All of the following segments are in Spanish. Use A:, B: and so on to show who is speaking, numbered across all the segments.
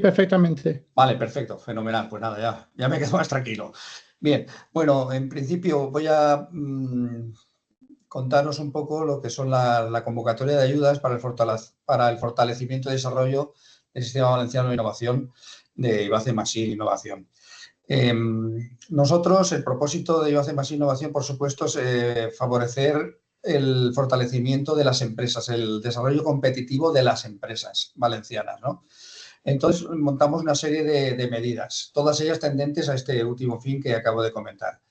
A: perfectamente.
B: Vale, perfecto, fenomenal. Pues nada, ya me quedo más tranquilo. Bien, bueno, en principio voy a contaros un poco lo que son la convocatoria de ayudas para el fortalecimiento y desarrollo del Sistema Valenciano de Innovación de IBACE+I Innovación. Nosotros, el propósito de IBACE+I Innovación, por supuesto, es favorecer el fortalecimiento de las empresas, el desarrollo competitivo de las empresas valencianas, ¿no? Entonces, montamos una serie de medidas, todas ellas tendentes a este último fin que acabo de comentar.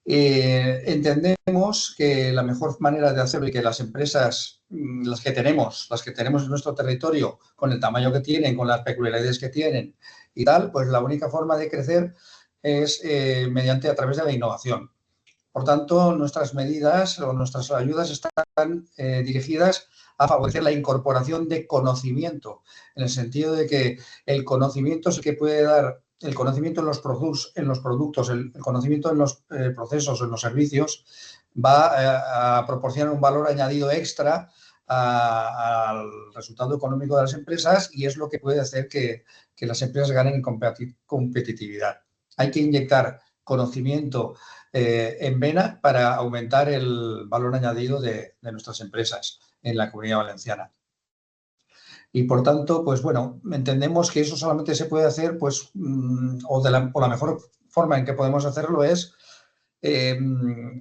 B: Entendemos que la mejor manera de hacerlo y que las empresas, las que tenemos en nuestro territorio, con el tamaño que tienen, con las peculiaridades que tienen y tal, pues la única forma de crecer es a través de la innovación. Por tanto, nuestras medidas o nuestras ayudas están dirigidas a favorecer la incorporación de conocimiento, en el sentido de que el conocimiento es el que puede dar, el conocimiento en los productos, el conocimiento en los procesos, en los servicios, va a proporcionar un valor añadido extra al resultado económico de las empresas y es lo que puede hacer que las empresas ganen competitividad. Hay que inyectar conocimiento en vena para aumentar el valor añadido de nuestras empresas en la Comunidad Valenciana. Y por tanto, pues bueno, entendemos que eso solamente se puede hacer, pues, o la mejor forma en que podemos hacerlo es,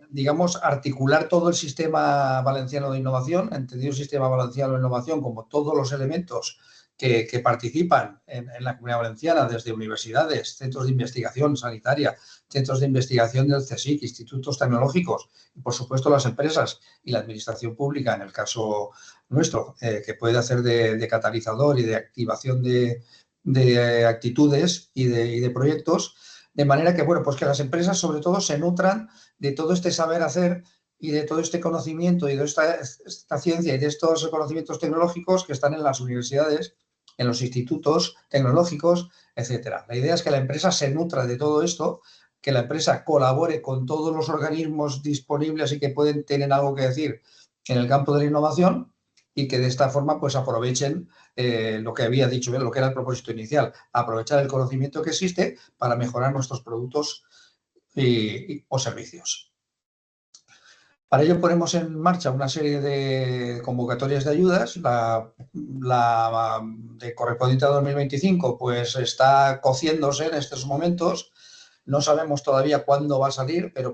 B: digamos, articular todo el sistema valenciano de innovación, entendido el sistema valenciano de innovación como todos los elementos que participan en la Comunidad Valenciana, desde universidades, centros de investigación sanitaria, centros de investigación del CSIC, institutos tecnológicos y, por supuesto, las empresas y la administración pública, en el caso nuestro, que puede hacer de catalizador y de activación de actitudes y de proyectos, de manera que, bueno, pues que las empresas sobre todo se nutran de todo este saber hacer y de todo este conocimiento y de esta ciencia y de estos conocimientos tecnológicos que están en las universidades, en los institutos tecnológicos, etcétera. La idea es que la empresa se nutra de todo esto, que la empresa colabore con todos los organismos disponibles y que pueden tener algo que decir en el campo de la innovación y que de esta forma pues aprovechen lo que había dicho, lo que era el propósito inicial, aprovechar el conocimiento que existe para mejorar nuestros productos o servicios. Para ello ponemos en marcha una serie de convocatorias de ayudas. La de correspondiente a 2025 pues está cociéndose en estos momentos. No sabemos todavía cuándo va a salir, pero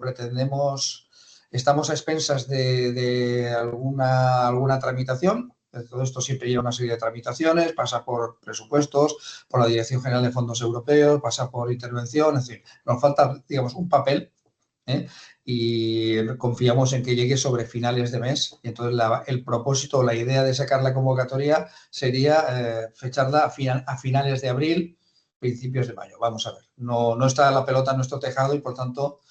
B: estamos a expensas de alguna tramitación. Todo esto siempre lleva una serie de tramitaciones, pasa por presupuestos, por la Dirección General de Fondos Europeos, pasa por intervención, es decir, nos falta, digamos, un papel, y confiamos en que llegue sobre finales de mes. Y entonces el propósito, la idea de sacar la convocatoria sería fecharla a finales de abril, principios de mayo. Vamos a ver, no está la pelota en nuestro tejado y por tanto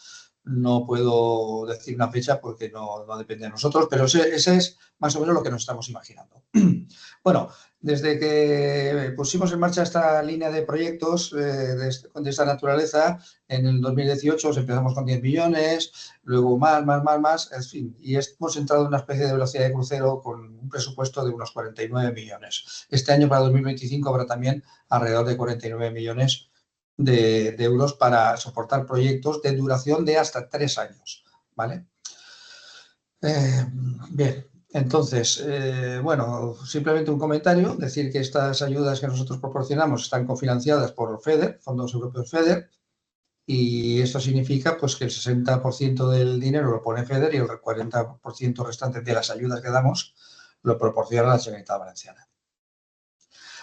B: no puedo decir una fecha porque no depende de nosotros, pero ese es más o menos lo que nos estamos imaginando. Bueno, desde que pusimos en marcha esta línea de proyectos de esta naturaleza, en el 2018 empezamos con 10 millones, luego más, en fin, y hemos entrado en una especie de velocidad de crucero con un presupuesto de unos 49 millones. Este año, para 2025, habrá también alrededor de 49 millones de euros para soportar proyectos de duración de hasta 3 años, ¿vale? Bien, entonces, bueno, simplemente un comentario, decir que estas ayudas que nosotros proporcionamos están cofinanciadas por FEDER, Fondos Europeos FEDER, y esto significa pues que el 60% del dinero lo pone FEDER y el 40% restante de las ayudas que damos lo proporciona la Generalitat Valenciana.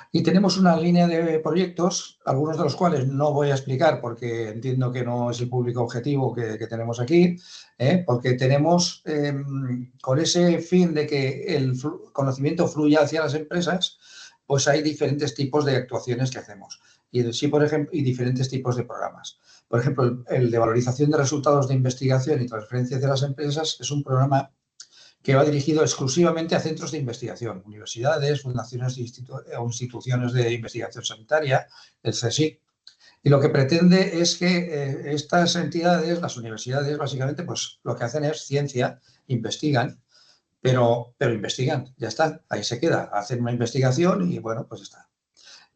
B: Y tenemos una línea de proyectos, algunos de los cuales no voy a explicar porque entiendo que no es el público objetivo que tenemos aquí, porque tenemos, con ese fin de que el conocimiento fluya hacia las empresas, pues hay diferentes tipos de actuaciones que hacemos y diferentes tipos de programas. Por ejemplo, el de valorización de resultados de investigación y transferencia de las empresas es un programa que va dirigido exclusivamente a centros de investigación, universidades, fundaciones o instituciones de investigación sanitaria, el CSIC. Y lo que pretende es que estas entidades, las universidades, básicamente, pues lo que hacen es ciencia, investigan, pero investigan, ya está, ahí se queda, hacen una investigación y bueno, pues está.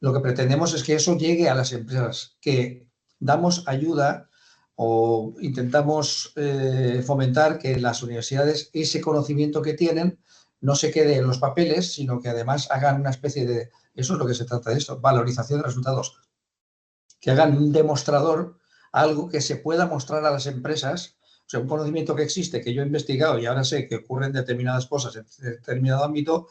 B: lo que pretendemos es que eso llegue a las empresas, que damos ayuda o intentamos fomentar que las universidades ese conocimiento que tienen no se quede en los papeles, sino que además hagan una especie de, eso es lo que se trata de esto, valorización de resultados, que hagan un demostrador, algo que se pueda mostrar a las empresas, o sea, un conocimiento que existe, que yo he investigado y ahora sé que ocurren determinadas cosas en determinado ámbito,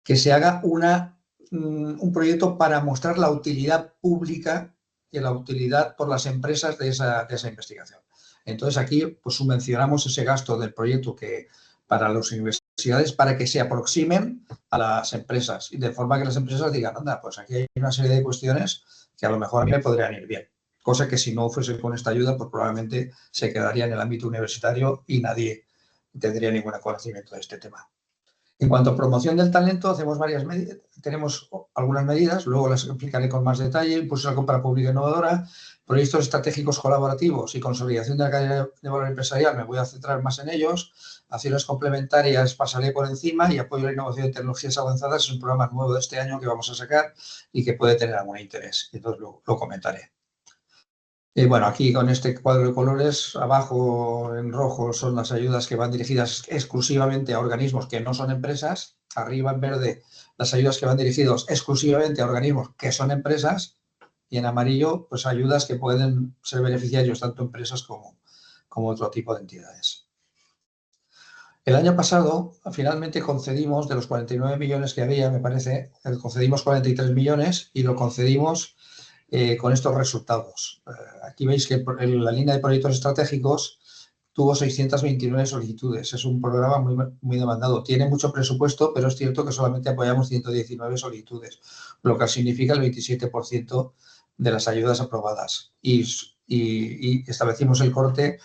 B: que se haga un proyecto para mostrar la utilidad pública y la utilidad por las empresas de esa investigación. Entonces aquí pues subvencionamos ese gasto del proyecto que para las universidades para que se aproximen a las empresas y de forma que las empresas digan, anda, pues aquí hay una serie de cuestiones que a lo mejor a mí me podrían ir bien. Cosa que si no fuese con esta ayuda, pues probablemente se quedaría en el ámbito universitario y nadie tendría ningún conocimiento de este tema. En cuanto a promoción del talento, hacemos varias medidas, tenemos algunas medidas, luego las explicaré con más detalle: impulso a la compra pública innovadora, proyectos estratégicos colaborativos y consolidación de la cadena de valor empresarial, me voy a centrar más en ellos, acciones complementarias pasaré por encima, y apoyo a la innovación de tecnologías avanzadas es un programa nuevo de este año que vamos a sacar y que puede tener algún interés, entonces lo comentaré. Bueno, aquí con este cuadro de colores, abajo en rojo son las ayudas que van dirigidas exclusivamente a organismos que no son empresas, arriba en verde las ayudas que van dirigidas exclusivamente a organismos que son empresas, y en amarillo pues ayudas que pueden ser beneficiarios tanto empresas como otro tipo de entidades. El año pasado finalmente concedimos, de los 49 millones que había, me parece, concedimos 43 millones y lo concedimos con estos resultados. Aquí veis que la línea de proyectos estratégicos tuvo 629 solicitudes. Es un programa muy demandado. Tiene mucho presupuesto, pero es cierto que solamente apoyamos 119 solicitudes, lo que significa el 27% de las ayudas aprobadas. Y establecimos el corte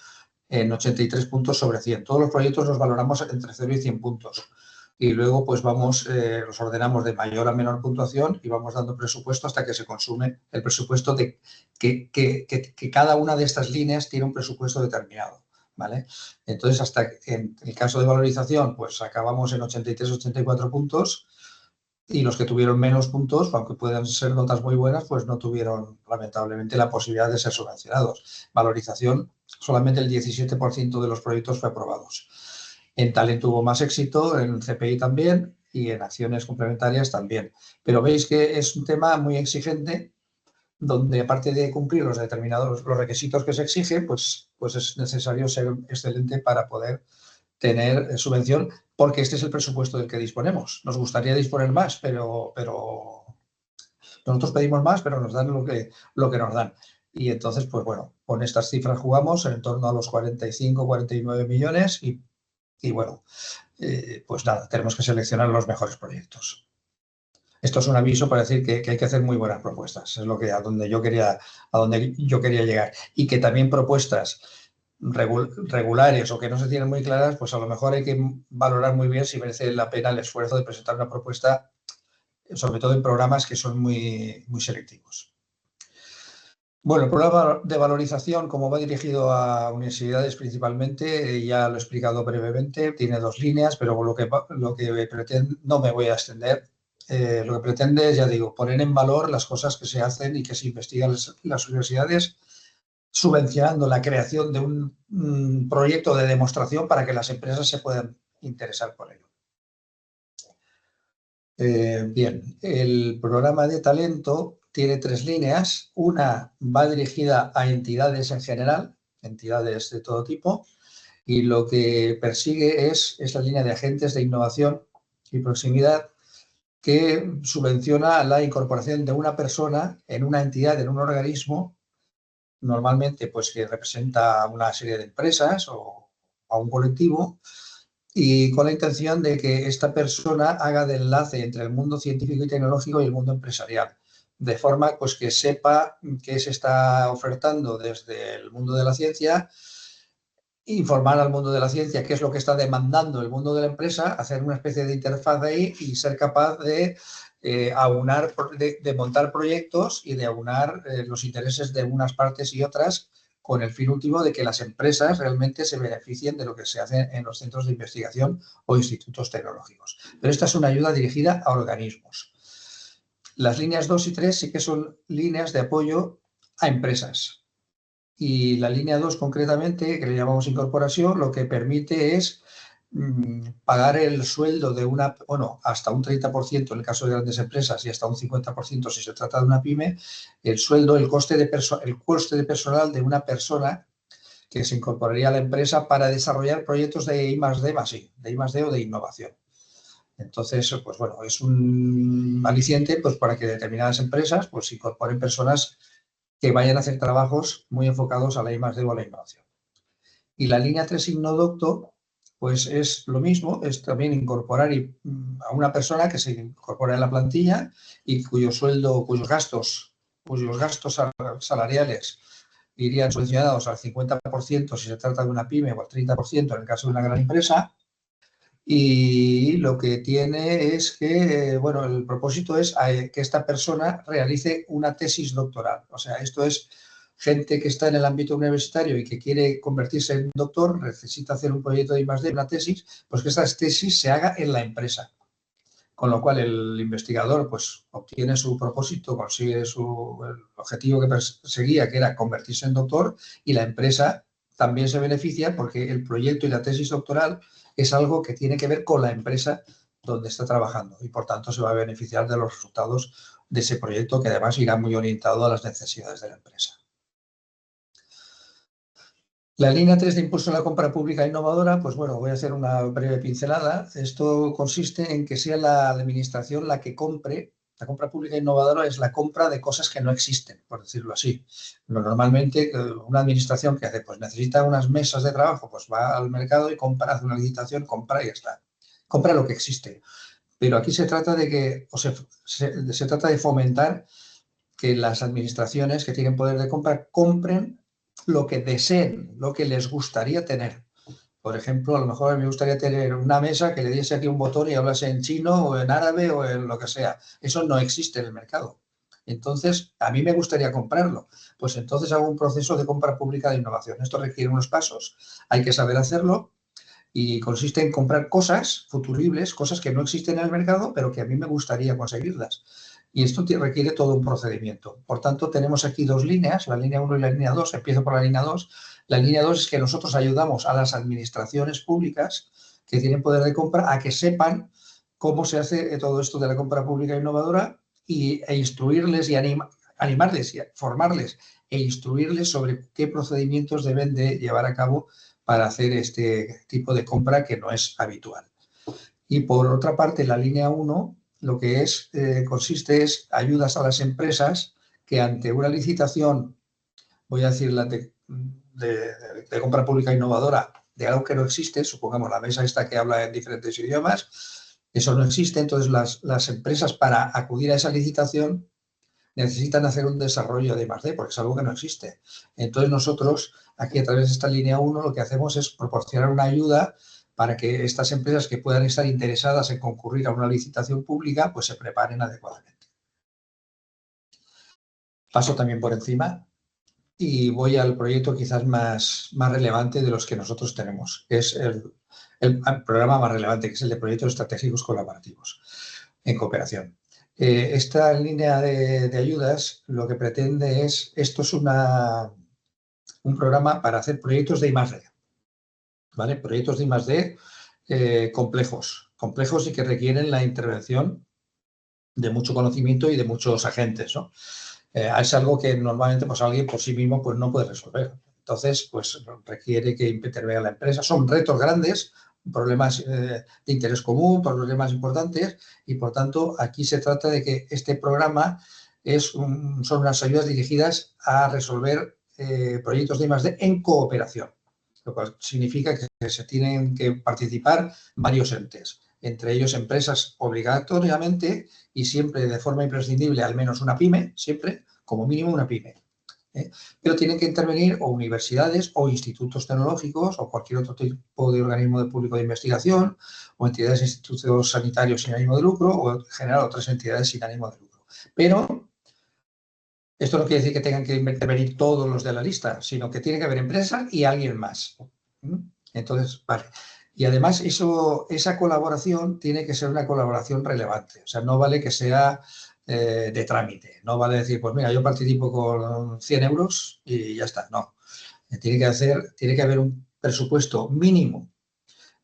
B: en 83 puntos sobre 100. Todos los proyectos los valoramos entre 0 y 100 puntos. Y luego pues los ordenamos de mayor a menor puntuación y vamos dando presupuesto hasta que se consume el presupuesto de que cada una de estas líneas tiene un presupuesto determinado, ¿vale? Entonces, hasta en el caso de valorización, pues acabamos en 83-84 puntos, y los que tuvieron menos puntos, aunque puedan ser notas muy buenas, pues no tuvieron lamentablemente la posibilidad de ser subvencionados. Valorización, solamente el 17% de los proyectos fue aprobados. En talento hubo más éxito, en CPI también y en acciones complementarias también. Pero veis que es un tema muy exigente, donde aparte de cumplir los requisitos que se exigen, pues es necesario ser excelente para poder tener subvención, porque este es el presupuesto del que disponemos. Nos gustaría disponer más, pero nosotros pedimos más, pero nos dan lo que nos dan. Y entonces, pues bueno, con estas cifras jugamos en torno a los 45, 49 millones y bueno, pues nada, tenemos que seleccionar los mejores proyectos. Esto es un aviso para decir que hay que hacer muy buenas propuestas, es a donde yo quería llegar. Y que también propuestas regulares o que no se tienen muy claras, pues a lo mejor hay que valorar muy bien si merece la pena el esfuerzo de presentar una propuesta, sobre todo en programas que son muy selectivos. Bueno, el programa de valorización, como va dirigido a universidades principalmente, ya lo he explicado brevemente, tiene dos líneas, pero lo que pretende, no me voy a extender, lo que pretende es, ya digo, poner en valor las cosas que se hacen y que se investigan las universidades, subvencionando la creación de un proyecto de demostración para que las empresas se puedan interesar por ello. Bien, el programa de talento tiene tres líneas. Una va dirigida a entidades en general, entidades de todo tipo, y lo que persigue es la línea de agentes de innovación y proximidad, que subvenciona la incorporación de una persona en una entidad, en un organismo, normalmente pues que representa a una serie de empresas o a un colectivo, y con la intención de que esta persona haga de enlace entre el mundo científico y tecnológico y el mundo empresarial, de forma pues que sepa qué se está ofertando desde el mundo de la ciencia, informar al mundo de la ciencia qué es lo que está demandando el mundo de la empresa, hacer una especie de interfaz ahí y ser capaz de aunar, de montar proyectos y de aunar los intereses de unas partes y otras, con el fin último de que las empresas realmente se beneficien de lo que se hace en los centros de investigación o institutos tecnológicos. Pero esta es una ayuda dirigida a organismos. Las líneas 2 y 3 sí que son líneas de apoyo a empresas. Y la línea 2 concretamente, que le llamamos incorporación, lo que permite es pagar el sueldo de una, bueno, hasta un 30% en el caso de grandes empresas y hasta un 50% si se trata de una pyme, el sueldo, el coste de personal de una persona que se incorporaría a la empresa para desarrollar proyectos de I+D más I, de I+D o de innovación. Entonces, pues bueno, es un aliciente pues, para que determinadas empresas pues, incorporen personas que vayan a hacer trabajos muy enfocados a la I+D o a la innovación. Y la línea 3 Ignoducto, pues es lo mismo, es también incorporar a una persona que se incorpora en la plantilla y cuyo sueldo, cuyos gastos salariales irían subvencionados al 50% si se trata de una pyme o al 30% en el caso de una gran empresa. Y lo que tiene es que, bueno, el propósito es que esta persona realice una tesis doctoral. O sea, esto es gente que está en el ámbito universitario y que quiere convertirse en doctor, necesita hacer un proyecto de I+D, una tesis, pues que esta tesis se haga en la empresa. Con lo cual el investigador pues obtiene su propósito, consigue el objetivo que perseguía, que era convertirse en doctor, y la empresa también se beneficia porque el proyecto y la tesis doctoral es algo que tiene que ver con la empresa donde está trabajando y por tanto se va a beneficiar de los resultados de ese proyecto, que además irá muy orientado a las necesidades de la empresa. La línea 3 de impulso a la compra pública innovadora, pues bueno, voy a hacer una breve pincelada. Esto consiste en que sea la administración la que compre. La compra pública innovadora es la compra de cosas que no existen, por decirlo así. Normalmente una administración que hace, pues necesita unas mesas de trabajo, pues va al mercado y compra, hace una licitación, compra y ya está. Compra lo que existe. Pero aquí se trata de que, se trata de fomentar que las administraciones que tienen poder de compra compren lo que deseen, lo que les gustaría tener. Por ejemplo, a lo mejor me gustaría tener una mesa que le diese aquí un botón y hablase en chino o en árabe o en lo que sea. Eso no existe en el mercado. Entonces, a mí me gustaría comprarlo. Pues entonces hago un proceso de compra pública de innovación. Esto requiere unos pasos. Hay que saber hacerlo y consiste en comprar cosas futuribles, cosas que no existen en el mercado, pero que a mí me gustaría conseguirlas. Y esto requiere todo un procedimiento. Por tanto, tenemos aquí dos líneas, la línea 1 y la línea 2. Empiezo por la línea 2. La línea 2 es que nosotros ayudamos a las administraciones públicas que tienen poder de compra a que sepan cómo se hace todo esto de la compra pública innovadora e instruirles y animarles, y formarles e instruirles sobre qué procedimientos deben de llevar a cabo para hacer este tipo de compra que no es habitual. Y por otra parte, la línea 1 lo que consiste es ayudas a las empresas que ante una licitación, voy a decir de compra pública innovadora, de algo que no existe, supongamos la mesa esta que habla en diferentes idiomas, eso no existe, entonces las empresas para acudir a esa licitación necesitan hacer un desarrollo de I+D porque es algo que no existe. Entonces nosotros aquí a través de esta línea 1 lo que hacemos es proporcionar una ayuda para que estas empresas que puedan estar interesadas en concurrir a una licitación pública pues se preparen adecuadamente. Paso también por encima y voy al proyecto quizás más relevante de los que nosotros tenemos, que es el programa más relevante, que es el de proyectos estratégicos colaborativos en cooperación. Esta línea de ayudas lo que pretende esto es un programa para hacer proyectos de I+D, ¿vale? Proyectos de I+D complejos y que requieren la intervención de mucho conocimiento y de muchos agentes, ¿no? Es algo que normalmente pues, alguien por sí mismo pues, no puede resolver. Entonces, pues requiere que intervenga la empresa. Son retos grandes, problemas de interés común, problemas importantes y, por tanto, aquí se trata de que este programa son unas ayudas dirigidas a resolver proyectos de I+D en cooperación, lo cual significa que se tienen que participar varios entes, entre ellos empresas obligatoriamente y siempre de forma imprescindible, al menos una pyme, siempre, como mínimo una pyme. Pero tienen que intervenir o universidades o institutos tecnológicos o cualquier otro tipo de organismo público de investigación o entidades e institutos sanitarios sin ánimo de lucro o en general otras entidades sin ánimo de lucro. Pero esto no quiere decir que tengan que intervenir todos los de la lista, sino que tiene que haber empresas y alguien más. Entonces, vale. Y además esa colaboración tiene que ser una colaboración relevante. O sea, no vale que sea de trámite. No vale decir, pues mira, yo participo con 100 euros y ya está. No. Tiene que haber un presupuesto mínimo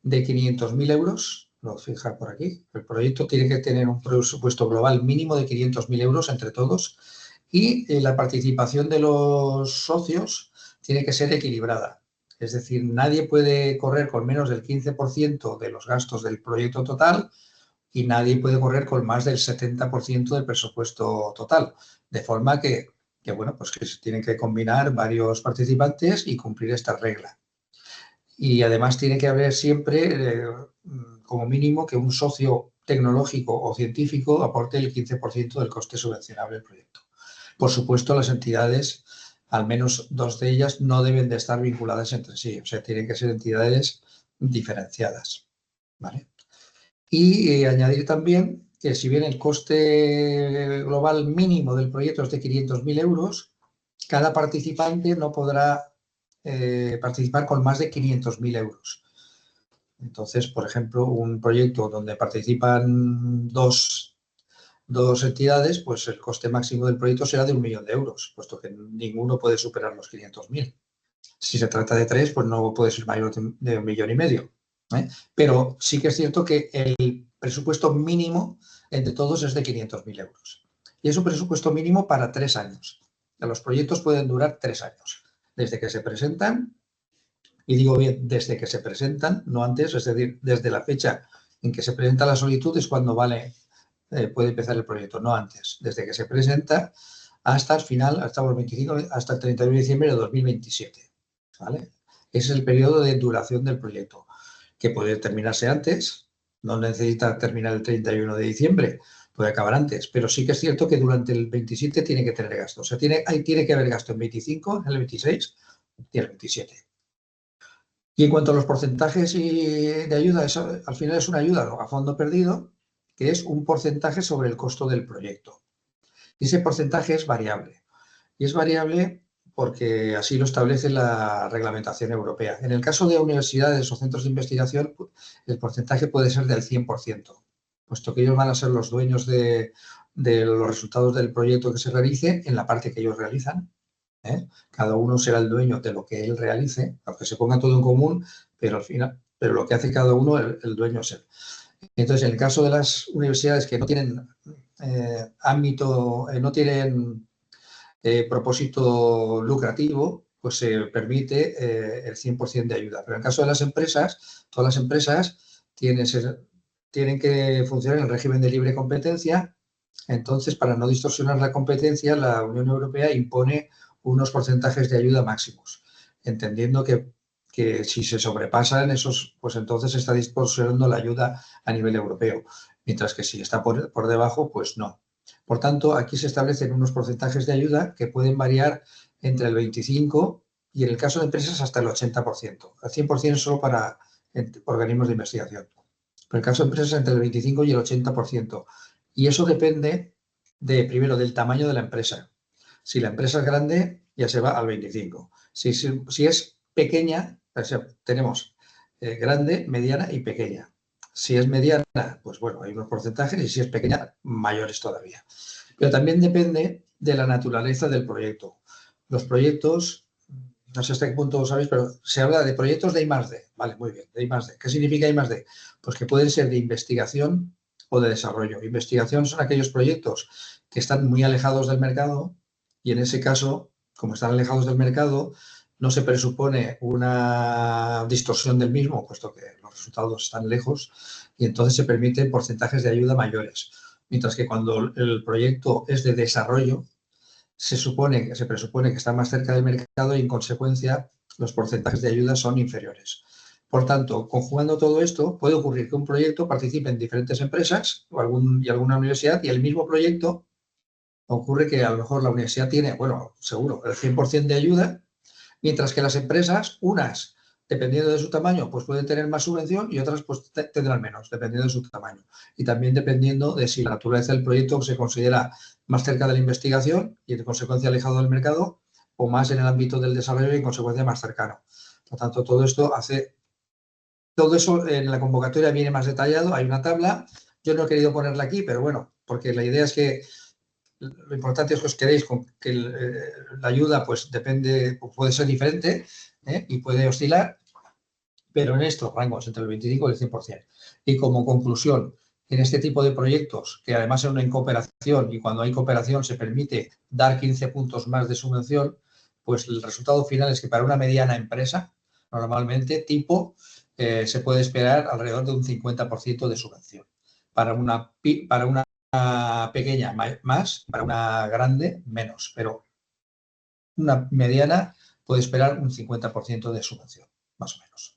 B: de 500.000 euros. Lo voy a fijar por aquí. El proyecto tiene que tener un presupuesto global mínimo de 500.000 euros entre todos y la participación de los socios tiene que ser equilibrada. Es decir, nadie puede correr con menos del 15% de los gastos del proyecto total y nadie puede correr con más del 70% del presupuesto total. De forma que bueno, pues que se tienen que combinar varios participantes y cumplir esta regla. Y además tiene que haber siempre, como mínimo, que un socio tecnológico o científico aporte el 15% del coste subvencionable del proyecto. Por supuesto, las entidades, al menos 2 de ellas, no deben de estar vinculadas entre sí. O sea, tienen que ser entidades diferenciadas. ¿Vale? Y añadir también que si bien el coste global mínimo del proyecto es de 500.000 euros, cada participante no podrá participar con más de 500.000 euros. Entonces, por ejemplo, un proyecto donde participan dos entidades, pues el coste máximo del proyecto será de 1.000.000 de euros, puesto que ninguno puede superar los 500.000. Si se trata de 3, pues no puede ser mayor de 1,5 millones. Pero sí que es cierto que el presupuesto mínimo entre todos es de 500.000 euros. Y es un presupuesto mínimo para 3 años. Los proyectos pueden durar 3 años, desde que se presentan, y digo bien, desde que se presentan, no antes, es decir, desde la fecha en que se presenta la solicitud es cuando puede empezar el proyecto, no antes, desde que se presenta hasta el final, hasta el 31 de diciembre de 2027. ¿Vale? Ese es el periodo de duración del proyecto, que puede terminarse antes, no necesita terminar el 31 de diciembre, puede acabar antes, pero sí que es cierto que durante el 27 tiene que tener gasto. O sea, tiene que haber gasto en 25, en el 26 y en el 27. Y en cuanto a los porcentajes de ayuda, al final es una ayuda a fondo perdido, que es un porcentaje sobre el costo del proyecto. Y ese porcentaje es variable. Y es variable porque así lo establece la reglamentación europea. En el caso de universidades o centros de investigación, el porcentaje puede ser del 100%, puesto que ellos van a ser los dueños de los resultados del proyecto que se realice en la parte que ellos realizan. Cada uno será el dueño de lo que él realice, aunque se ponga todo en común, pero al final, pero lo que hace cada uno, el dueño es él. Entonces, en el caso de las universidades que no tienen no tienen propósito lucrativo, pues se permite el 100% de ayuda. Pero en el caso de las empresas, todas las empresas tienen que funcionar en el régimen de libre competencia. Entonces, para no distorsionar la competencia, la Unión Europea impone unos porcentajes de ayuda máximos, entendiendo que si se sobrepasan esos, pues entonces se está distorsionando la ayuda a nivel europeo, mientras que si está por debajo, pues no. Por tanto, aquí se establecen unos porcentajes de ayuda que pueden variar entre el 25% y, en el caso de empresas, hasta el 80%. El 100% es solo para organismos de investigación. Pero en el caso de empresas, entre el 25% y el 80%. Y eso depende, primero, del tamaño de la empresa. Si la empresa es grande, ya se va al 25%. Si es pequeña, o sea, tenemos grande, mediana y pequeña. Si es mediana, pues bueno, hay unos porcentajes, y si es pequeña, mayores todavía. Pero también depende de la naturaleza del proyecto. Los proyectos, no sé hasta qué punto lo sabéis, pero se habla de proyectos de I+D. Vale, muy bien, de I+D. ¿Qué significa I+D? Pues que pueden ser de investigación o de desarrollo. Investigación son aquellos proyectos que están muy alejados del mercado y, en ese caso, como están alejados del mercado, no se presupone una distorsión del mismo, puesto que los resultados están lejos, y entonces se permiten porcentajes de ayuda mayores. Mientras que cuando el proyecto es de desarrollo, se presupone que está más cerca del mercado y, en consecuencia, los porcentajes de ayuda son inferiores. Por tanto, conjugando todo esto, puede ocurrir que un proyecto participe en diferentes empresas y alguna universidad, y el mismo proyecto ocurre que a lo mejor la universidad tiene, bueno, seguro, el 100% de ayuda, mientras que las empresas, unas, dependiendo de su tamaño, pues pueden tener más subvención y otras pues tendrán menos, dependiendo de su tamaño. Y también dependiendo de si la naturaleza del proyecto se considera más cerca de la investigación y, en consecuencia, alejado del mercado, o más en el ámbito del desarrollo y, en consecuencia, más cercano. Por tanto, todo eso en la convocatoria viene más detallado. Hay una tabla. Yo no he querido ponerla aquí, pero bueno, porque la idea es que lo importante es que os quedéis con que la ayuda pues depende, puede ser diferente y puede oscilar, pero en estos rangos entre el 25 y el 100%. Y como conclusión, en este tipo de proyectos, que además son en cooperación y cuando hay cooperación se permite dar 15 puntos más de subvención, pues el resultado final es que para una mediana empresa, normalmente tipo, se puede esperar alrededor de un 50% de subvención. Para una pequeña más, para una grande menos, pero una mediana puede esperar un 50% de subvención, más o menos.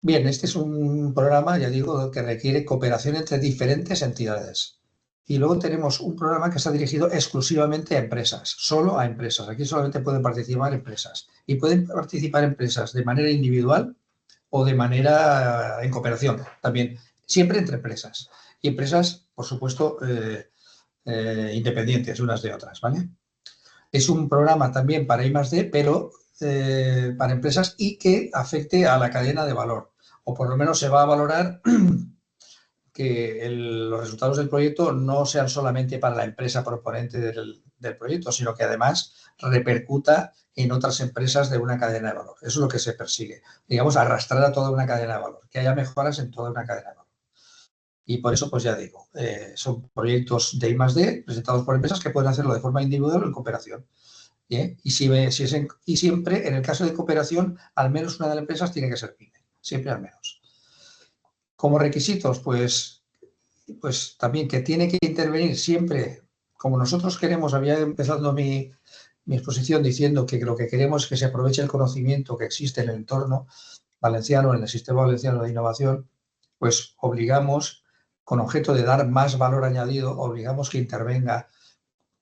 B: Bien, este es un programa, ya digo, que requiere cooperación entre diferentes entidades. Y luego tenemos un programa que está dirigido exclusivamente a empresas, solo a empresas. Aquí solamente pueden participar empresas. Y pueden participar empresas de manera individual o de manera en cooperación, también, siempre entre empresas. Y empresas, por supuesto, independientes unas de otras, ¿vale? Es un programa también para I+D, pero para empresas y que afecte a la cadena de valor. O por lo menos se va a valorar que los resultados del proyecto no sean solamente para la empresa proponente del proyecto, sino que además repercuta en otras empresas de una cadena de valor. Eso es lo que se persigue. Digamos, arrastrar a toda una cadena de valor, que haya mejoras en toda una cadena de valor. Y por eso, pues ya digo, son proyectos de I+D presentados por empresas que pueden hacerlo de forma individual o en cooperación. Y siempre, en el caso de cooperación, al menos una de las empresas tiene que ser PYME, siempre al menos. Como requisitos, pues también que tiene que intervenir siempre, como nosotros queremos, había empezado mi exposición diciendo que lo que queremos es que se aproveche el conocimiento que existe en el entorno valenciano, en el sistema valenciano de innovación, pues obligamos, con objeto de dar más valor añadido, obligamos que intervenga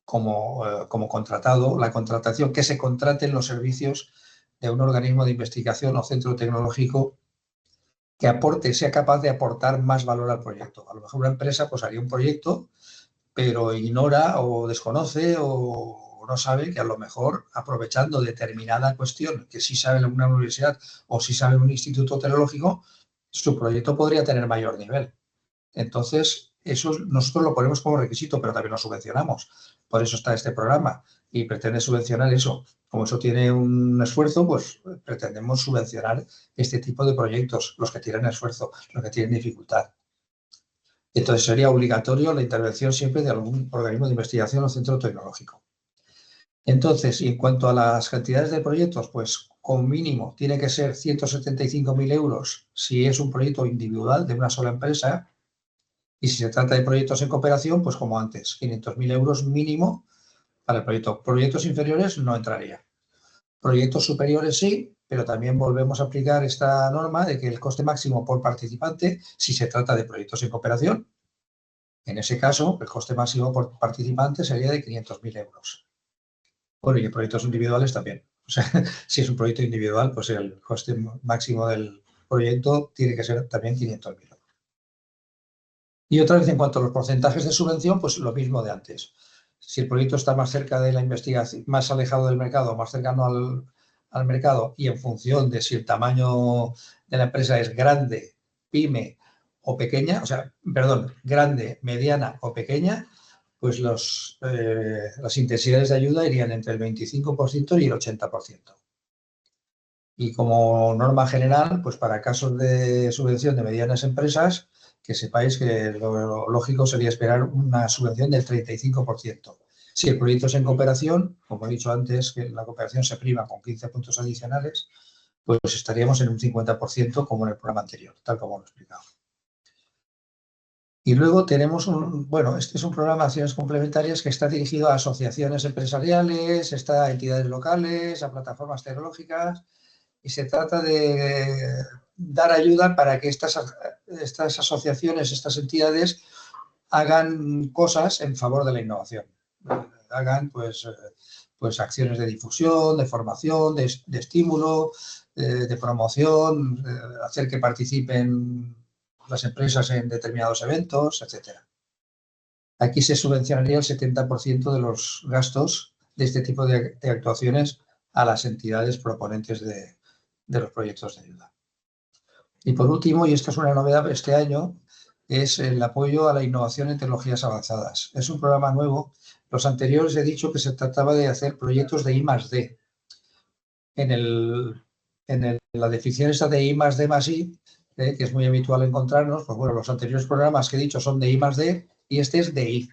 B: como contratado, la contratación, que se contraten los servicios de un organismo de investigación o centro tecnológico que aporte, sea capaz de aportar más valor al proyecto. A lo mejor una empresa pues haría un proyecto, pero ignora o desconoce o no sabe que a lo mejor aprovechando determinada cuestión que sí sabe una universidad o sí sabe un instituto tecnológico, su proyecto podría tener mayor nivel. Entonces, eso nosotros lo ponemos como requisito, pero también lo subvencionamos. Por eso está este programa y pretende subvencionar eso. Como eso tiene un esfuerzo, pues pretendemos subvencionar este tipo de proyectos, los que tienen esfuerzo, los que tienen dificultad. Entonces, sería obligatorio la intervención siempre de algún organismo de investigación o centro tecnológico. Entonces, y en cuanto a las cantidades de proyectos, pues con mínimo tiene que ser 175.000 euros si es un proyecto individual de una sola empresa. Y si se trata de proyectos en cooperación, pues como antes, 500.000 euros mínimo para el proyecto. Proyectos inferiores no entraría. Proyectos superiores sí, pero también volvemos a aplicar esta norma de que el coste máximo por participante, si se trata de proyectos en cooperación, en ese caso, el coste máximo por participante sería de 500.000 euros. Bueno, y en proyectos individuales también. O sea, si es un proyecto individual, pues el coste máximo del proyecto tiene que ser también 500.000 euros. Y otra vez, en cuanto a los porcentajes de subvención, pues lo mismo de antes. Si el proyecto está más cerca de la investigación, más alejado del mercado, más cercano al mercado, y en función de si el tamaño de la empresa es grande, pyme o pequeña, o sea, perdón, grande, mediana o pequeña, pues las intensidades de ayuda irían entre el 25% y el 80%. Y como norma general, pues para casos de subvención de medianas empresas, que sepáis que lo lógico sería esperar una subvención del 35%. Si el proyecto es en cooperación, como he dicho antes, que la cooperación se prima con 15 puntos adicionales, pues estaríamos en un 50% como en el programa anterior, tal como lo he explicado. Y luego tenemos este es un programa de acciones complementarias que está dirigido a asociaciones empresariales, a entidades locales, a plataformas tecnológicas, y se trata de dar ayuda para que estas asociaciones, estas entidades, hagan cosas en favor de la innovación. Hagan pues acciones de difusión, de formación, de estímulo, de promoción, hacer que participen las empresas en determinados eventos, etc. Aquí se subvencionaría el 70% de los gastos de este tipo de actuaciones a las entidades proponentes de los proyectos de ayuda. Y por último, y esto es una novedad este año, es el apoyo a la innovación en tecnologías avanzadas. Es un programa nuevo. Los anteriores he dicho que se trataba de hacer proyectos de I+D. En la definición esta de I+D+I, que es muy habitual encontrarnos, pues bueno, los anteriores programas que he dicho son de I+D y este es de I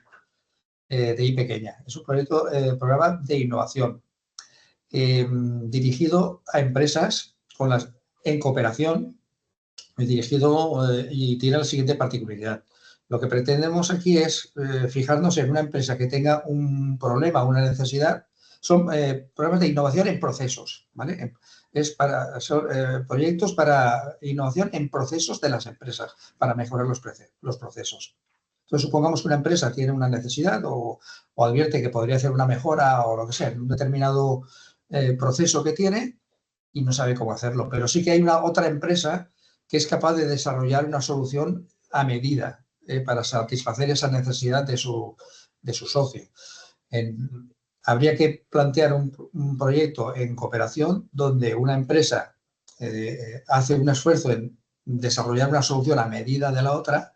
B: pequeña. Es un programa de innovación dirigido a empresas en cooperación, y tiene la siguiente particularidad. Lo que pretendemos aquí es fijarnos en una empresa que tenga un problema, una necesidad. Son programas de innovación en procesos, ¿vale? Son proyectos para innovación en procesos de las empresas, para mejorar los procesos. Entonces, supongamos que una empresa tiene una necesidad o advierte que podría hacer una mejora o lo que sea en un determinado proceso que tiene y no sabe cómo hacerlo. Pero sí que hay otra empresa que es capaz de desarrollar una solución a medida para satisfacer esa necesidad de su socio. Habría que plantear un proyecto en cooperación donde una empresa hace un esfuerzo en desarrollar una solución a medida de la otra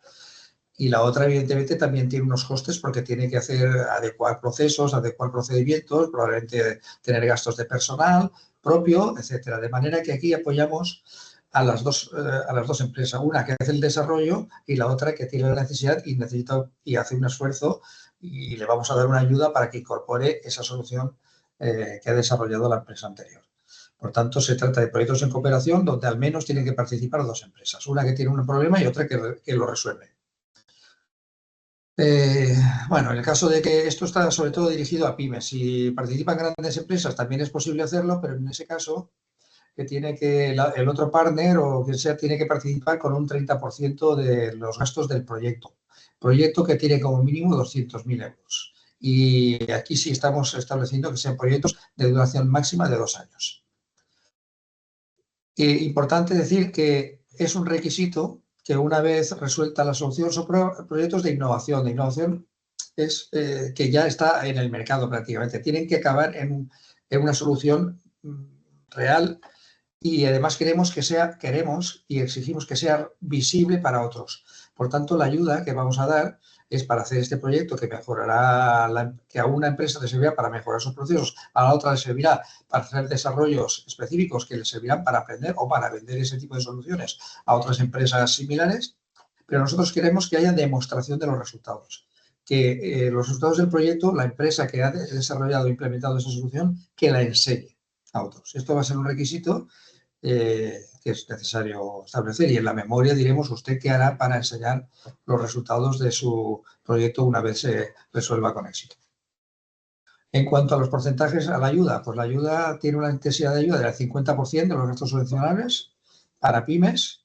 B: y la otra, evidentemente, también tiene unos costes porque tiene que adecuar procesos, adecuar procedimientos, probablemente tener gastos de personal propio, etcétera. De manera que aquí apoyamos a las dos empresas, una que hace el desarrollo y la otra que tiene la necesidad y hace un esfuerzo y le vamos a dar una ayuda para que incorpore esa solución que ha desarrollado la empresa anterior. Por tanto, se trata de proyectos en cooperación donde al menos tienen que participar dos empresas, una que tiene un problema y otra que lo resuelve. Bueno, en el caso de que esto está sobre todo dirigido a pymes, si participan grandes empresas también es posible hacerlo, pero en ese caso el otro partner o quien sea tiene que participar con un 30% de los gastos del proyecto que tiene como mínimo 200.000 euros. Y aquí sí estamos estableciendo que sean proyectos de duración máxima de 2 años. Importante decir que es un requisito que una vez resuelta la solución son proyectos de innovación. De innovación es que ya está en el mercado prácticamente. Tienen que acabar en una solución real y además queremos y exigimos que sea visible para otros. Por tanto, la ayuda que vamos a dar es para hacer este proyecto que mejorará, que a una empresa le servirá para mejorar sus procesos, a la otra le servirá para hacer desarrollos específicos que le servirán para aprender o para vender ese tipo de soluciones a otras empresas similares, pero nosotros queremos que haya demostración de los resultados, que los resultados del proyecto, la empresa que ha desarrollado e implementado esa solución, que la enseñe a otros. Esto va a ser un requisito que es necesario establecer y en la memoria diremos usted qué hará para enseñar los resultados de su proyecto una vez se resuelva con éxito. En cuanto a los porcentajes a la ayuda, pues la ayuda tiene una intensidad de ayuda del 50% de los gastos subvencionables para pymes.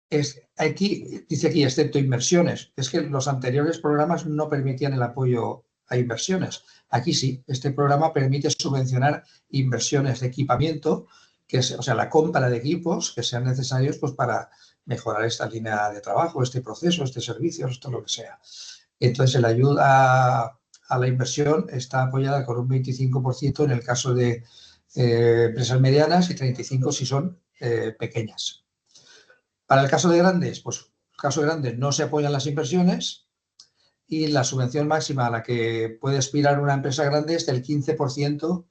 B: Dice aquí, excepto inversiones. Es que los anteriores programas no permitían el apoyo a inversiones. Aquí sí, este programa permite subvencionar inversiones de equipamiento, o sea, la compra de equipos que sean necesarios pues, para mejorar esta línea de trabajo, este proceso, este servicio, esto lo que sea. Entonces, la ayuda a la inversión está apoyada con un 25% en el caso de empresas medianas y 35% si son pequeñas. Para el caso de grandes, pues en el caso de grandes no se apoyan las inversiones y la subvención máxima a la que puede aspirar una empresa grande es del 15%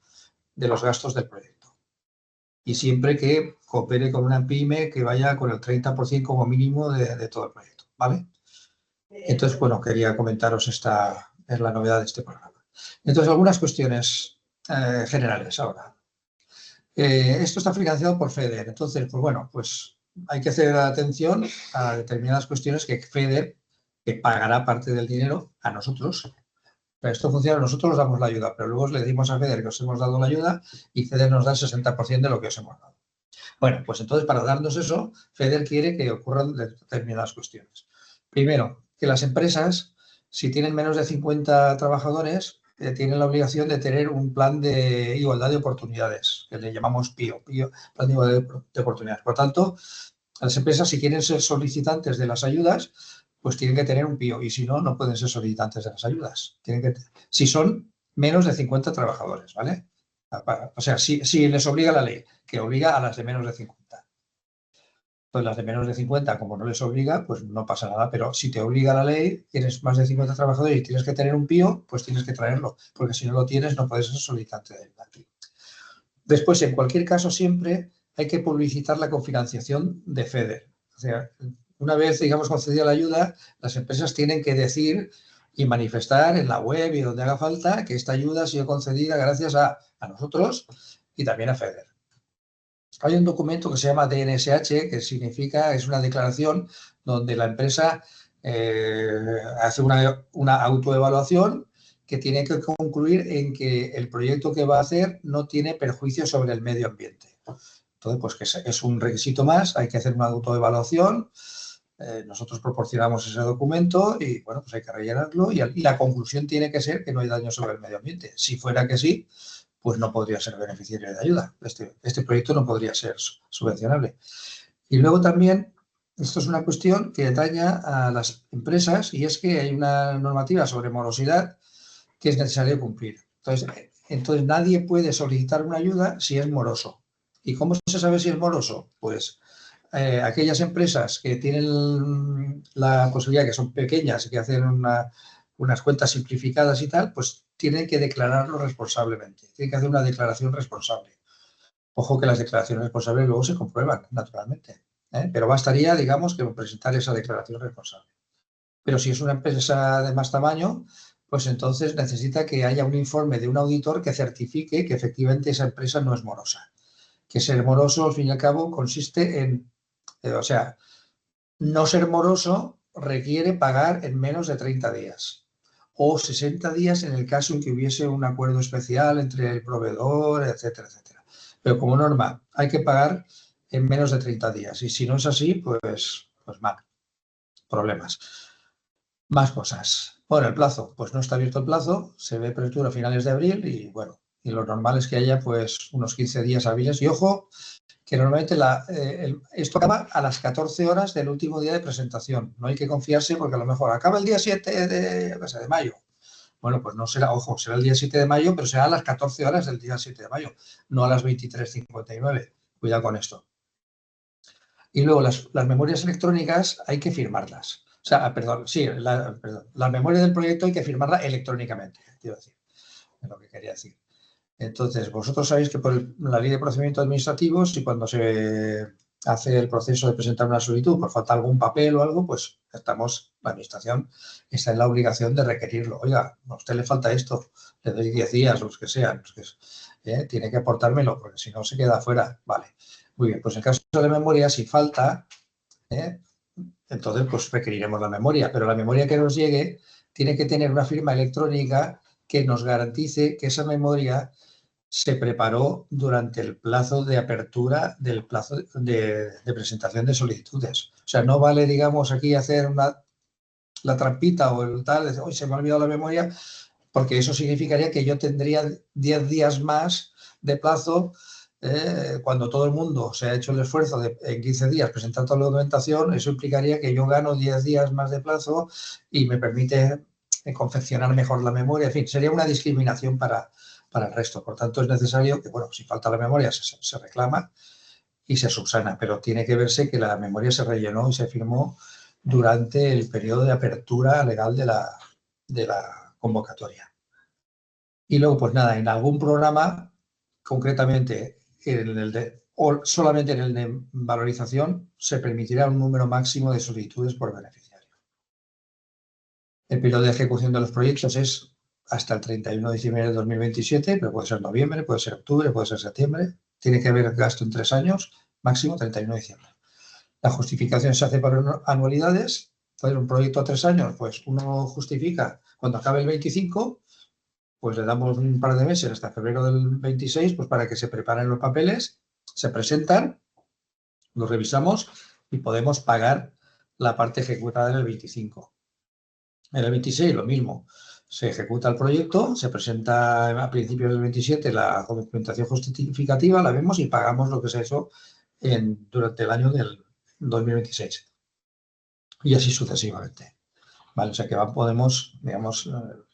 B: de los gastos del proyecto. Y siempre que coopere con una pyme que vaya con el 30% como mínimo de todo el proyecto, ¿vale? Entonces, bueno, quería comentaros esta es la novedad de este programa. Entonces, algunas cuestiones generales ahora. Esto está financiado por FEDER. Entonces, pues bueno, pues hay que hacer atención a determinadas cuestiones que FEDER que pagará parte del dinero a nosotros. Pero esto funciona, nosotros os damos la ayuda, pero luego le decimos a FEDER que os hemos dado la ayuda y FEDER nos da el 60% de lo que os hemos dado. Bueno, pues entonces para darnos eso, FEDER quiere que ocurran determinadas cuestiones. Primero, que las empresas, si tienen menos de 50 trabajadores, tienen la obligación de tener un plan de igualdad de oportunidades, que le llamamos PIO, Plan de Igualdad de Oportunidades. Por tanto, las empresas, si quieren ser solicitantes de las ayudas, pues tienen que tener un PIO y si no, no pueden ser solicitantes de las ayudas. Si son menos de 50 trabajadores, ¿vale? O sea, si les obliga la ley, que obliga a las de menos de 50. Entonces, las de menos de 50, como no les obliga, pues no pasa nada. Pero si te obliga la ley, tienes más de 50 trabajadores y tienes que tener un PIO, pues tienes que traerlo, porque si no lo tienes no puedes ser solicitante de ayuda. Después, en cualquier caso, siempre hay que publicitar la cofinanciación de FEDER. O sea, una vez, digamos, concedida la ayuda, las empresas tienen que decir y manifestar en la web y donde haga falta que esta ayuda ha sido concedida gracias a nosotros y también a FEDER. Hay un documento que se llama DNSH, que significa, es una declaración donde la empresa hace una autoevaluación que tiene que concluir en que el proyecto que va a hacer no tiene perjuicio sobre el medio ambiente. Entonces, pues que es un requisito más, hay que hacer una autoevaluación, nosotros proporcionamos ese documento y, bueno, pues hay que rellenarlo y la conclusión tiene que ser que no hay daño sobre el medio ambiente. Si fuera que sí, pues no podría ser beneficiario de ayuda. Este proyecto no podría ser subvencionable. Y luego también, esto es una cuestión que ataña a las empresas y es que hay una normativa sobre morosidad que es necesario cumplir. Entonces nadie puede solicitar una ayuda si es moroso. ¿Y cómo se sabe si es moroso? Pues aquellas empresas que tienen la posibilidad, que son pequeñas y que hacen unas cuentas simplificadas y tal, pues tienen que declararlo responsablemente. Tienen que hacer una declaración responsable. Ojo que las declaraciones responsables luego se comprueban, naturalmente. Pero bastaría, digamos, que presentar esa declaración responsable. Pero si es una empresa de más tamaño, pues entonces necesita que haya un informe de un auditor que certifique que efectivamente esa empresa no es morosa. Que ser moroso, al fin y al cabo, consiste en, o sea, no ser moroso requiere pagar en menos de 30 días o 60 días en el caso en que hubiese un acuerdo especial entre el proveedor, etcétera, etcétera. Pero como norma hay que pagar en menos de 30 días y si no es así, pues mal, problemas. Más cosas. Bueno, el plazo, pues no está abierto el plazo, se ve apertura a finales de abril y bueno, y lo normal es que haya pues unos 15 días hábiles y ojo, que normalmente esto acaba a las 14 horas del último día de presentación. No hay que confiarse porque a lo mejor acaba el día 7 de mayo. Bueno, pues no será, ojo, será el día 7 de mayo, pero será a las 14 horas del día 7 de mayo, no a las 23:59. Cuidado con esto. Y luego las memorias electrónicas hay que firmarlas. O sea, perdón, sí, la memoria del proyecto hay que firmarla electrónicamente, quiero decir, es lo que quería decir. Entonces, vosotros sabéis que por la ley de procedimientos administrativos y cuando se hace el proceso de presentar una solicitud, por falta algún papel o algo, pues la administración está en la obligación de requerirlo. Oiga, a usted le falta esto, le doy 10 días, los que sean, tiene que aportármelo, porque si no se queda fuera. Vale, muy bien, pues en caso de memoria, si falta, entonces pues requeriremos la memoria, pero la memoria que nos llegue tiene que tener una firma electrónica que nos garantice que esa memoria se preparó durante el plazo de apertura del plazo de presentación de solicitudes. O sea, no vale, digamos, aquí hacer la trampita o el tal, hoy se me ha olvidado la memoria, porque eso significaría que yo tendría 10 días más de plazo cuando todo el mundo se ha hecho el esfuerzo de en 15 días presentar toda la documentación. Eso implicaría que yo gano 10 días más de plazo y me permite confeccionar mejor la memoria. En fin, sería una discriminación para el resto. Por tanto, es necesario que, bueno, si falta la memoria se reclama y se subsana, pero tiene que verse que la memoria se rellenó y se firmó durante el periodo de apertura legal de la convocatoria. Y luego, pues nada, en algún programa, concretamente o solamente en el de valorización, se permitirá un número máximo de solicitudes por beneficiario. El periodo de ejecución de los proyectos es hasta el 31 de diciembre de 2027, pero puede ser noviembre, puede ser octubre, puede ser septiembre. Tiene que haber gasto en 3 años, máximo 31 de diciembre. La justificación se hace por anualidades. Entonces, un proyecto a 3 años, pues uno justifica cuando acabe el 25, pues le damos un par de meses hasta febrero del 26, pues para que se preparen los papeles, se presentan, los revisamos y podemos pagar la parte ejecutada en el 25. En el 26 lo mismo, se ejecuta el proyecto, se presenta a principios del 27 la documentación justificativa, la vemos y pagamos lo que se ha hecho durante el año del 2026. Y así sucesivamente. ¿Vale? O sea que podemos, digamos,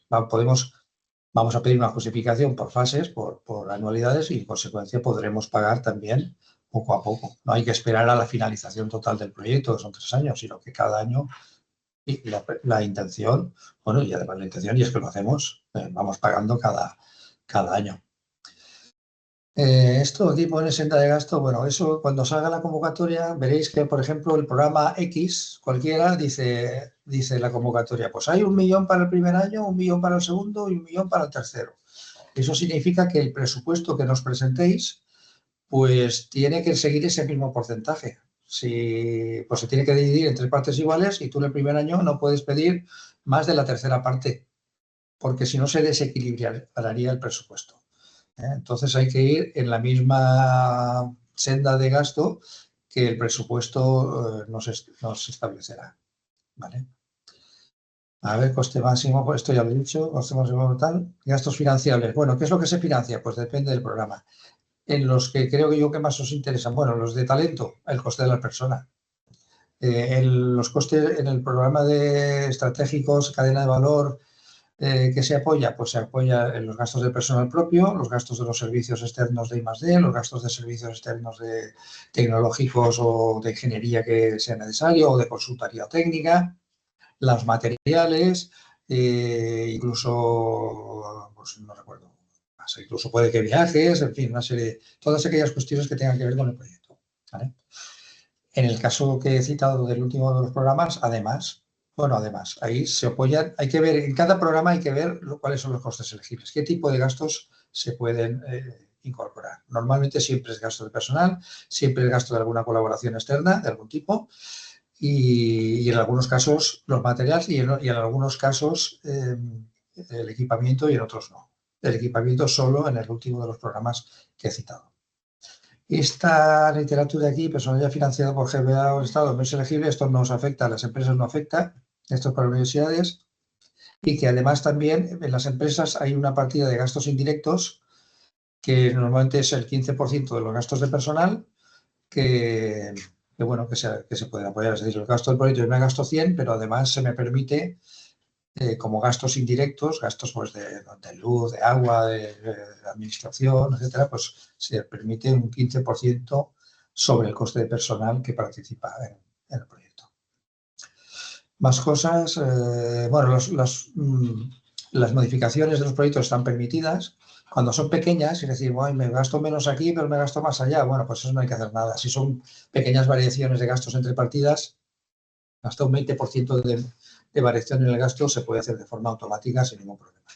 B: vamos a pedir una justificación por fases, por anualidades y en consecuencia podremos pagar también poco a poco. No hay que esperar a la finalización total del proyecto, que son 3 años, sino que cada año y la intención, bueno, y además la intención, y es que lo hacemos, vamos pagando cada año. Esto aquí pone senda de gasto. Bueno, eso cuando salga la convocatoria veréis que, por ejemplo, el programa X, cualquiera, dice la convocatoria, pues hay 1 millón para el primer año, 1 millón para el segundo y 1 millón para el tercero. Eso significa que el presupuesto que nos presentéis, pues tiene que seguir ese mismo porcentaje. Pues se tiene que dividir en 3 partes iguales y tú en el primer año no puedes pedir más de la tercera parte, porque si no se desequilibraría el presupuesto. Entonces hay que ir en la misma senda de gasto que el presupuesto nos establecerá. ¿Vale? A ver, coste máximo, pues esto ya lo he dicho, coste máximo total. Gastos financiables. Bueno, ¿qué es lo que se financia? Pues depende del programa. En los que creo que más os interesan, bueno, los de talento, el coste de la persona. Los costes en el programa de estratégicos, cadena de valor, ¿qué se apoya? Pues se apoya en los gastos de personal propio, los gastos de los servicios externos de I+D, los gastos de servicios externos de tecnológicos o de ingeniería que sea necesario, o de consultoría técnica, los materiales, incluso, pues no recuerdo más, incluso puede que viajes, en fin, una serie, todas aquellas cuestiones que tengan que ver con el proyecto. ¿Vale? En el caso que he citado del último de los programas, además, ahí se apoyan, hay que ver, en cada programa hay que ver cuáles son los costes elegibles, qué tipo de gastos se pueden incorporar. Normalmente siempre es gasto de personal, siempre es gasto de alguna colaboración externa de algún tipo y en algunos casos los materiales y en algunos casos el equipamiento y en otros no. El equipamiento solo en el último de los programas que he citado. Esta literatura aquí, personalidad financiada por GBA o el Estado, no es elegible, esto no nos afecta, a las empresas no afecta, esto es para universidades, y que además también en las empresas hay una partida de gastos indirectos que normalmente es el 15% de los gastos de personal que se pueden apoyar. Es decir, el gasto del proyecto yo me gasto 100, pero además se me permite como gastos indirectos, gastos pues, de luz, de agua, de administración, etcétera, pues se permite un 15% sobre el coste de personal que participa en el proyecto. Más cosas, bueno, las modificaciones de los proyectos están permitidas. Cuando son pequeñas, es decir, bueno, me gasto menos aquí, pero me gasto más allá, bueno, pues eso no hay que hacer nada. Si son pequeñas variaciones de gastos entre partidas, hasta un 20% de variación en el gasto se puede hacer de forma automática sin ningún problema.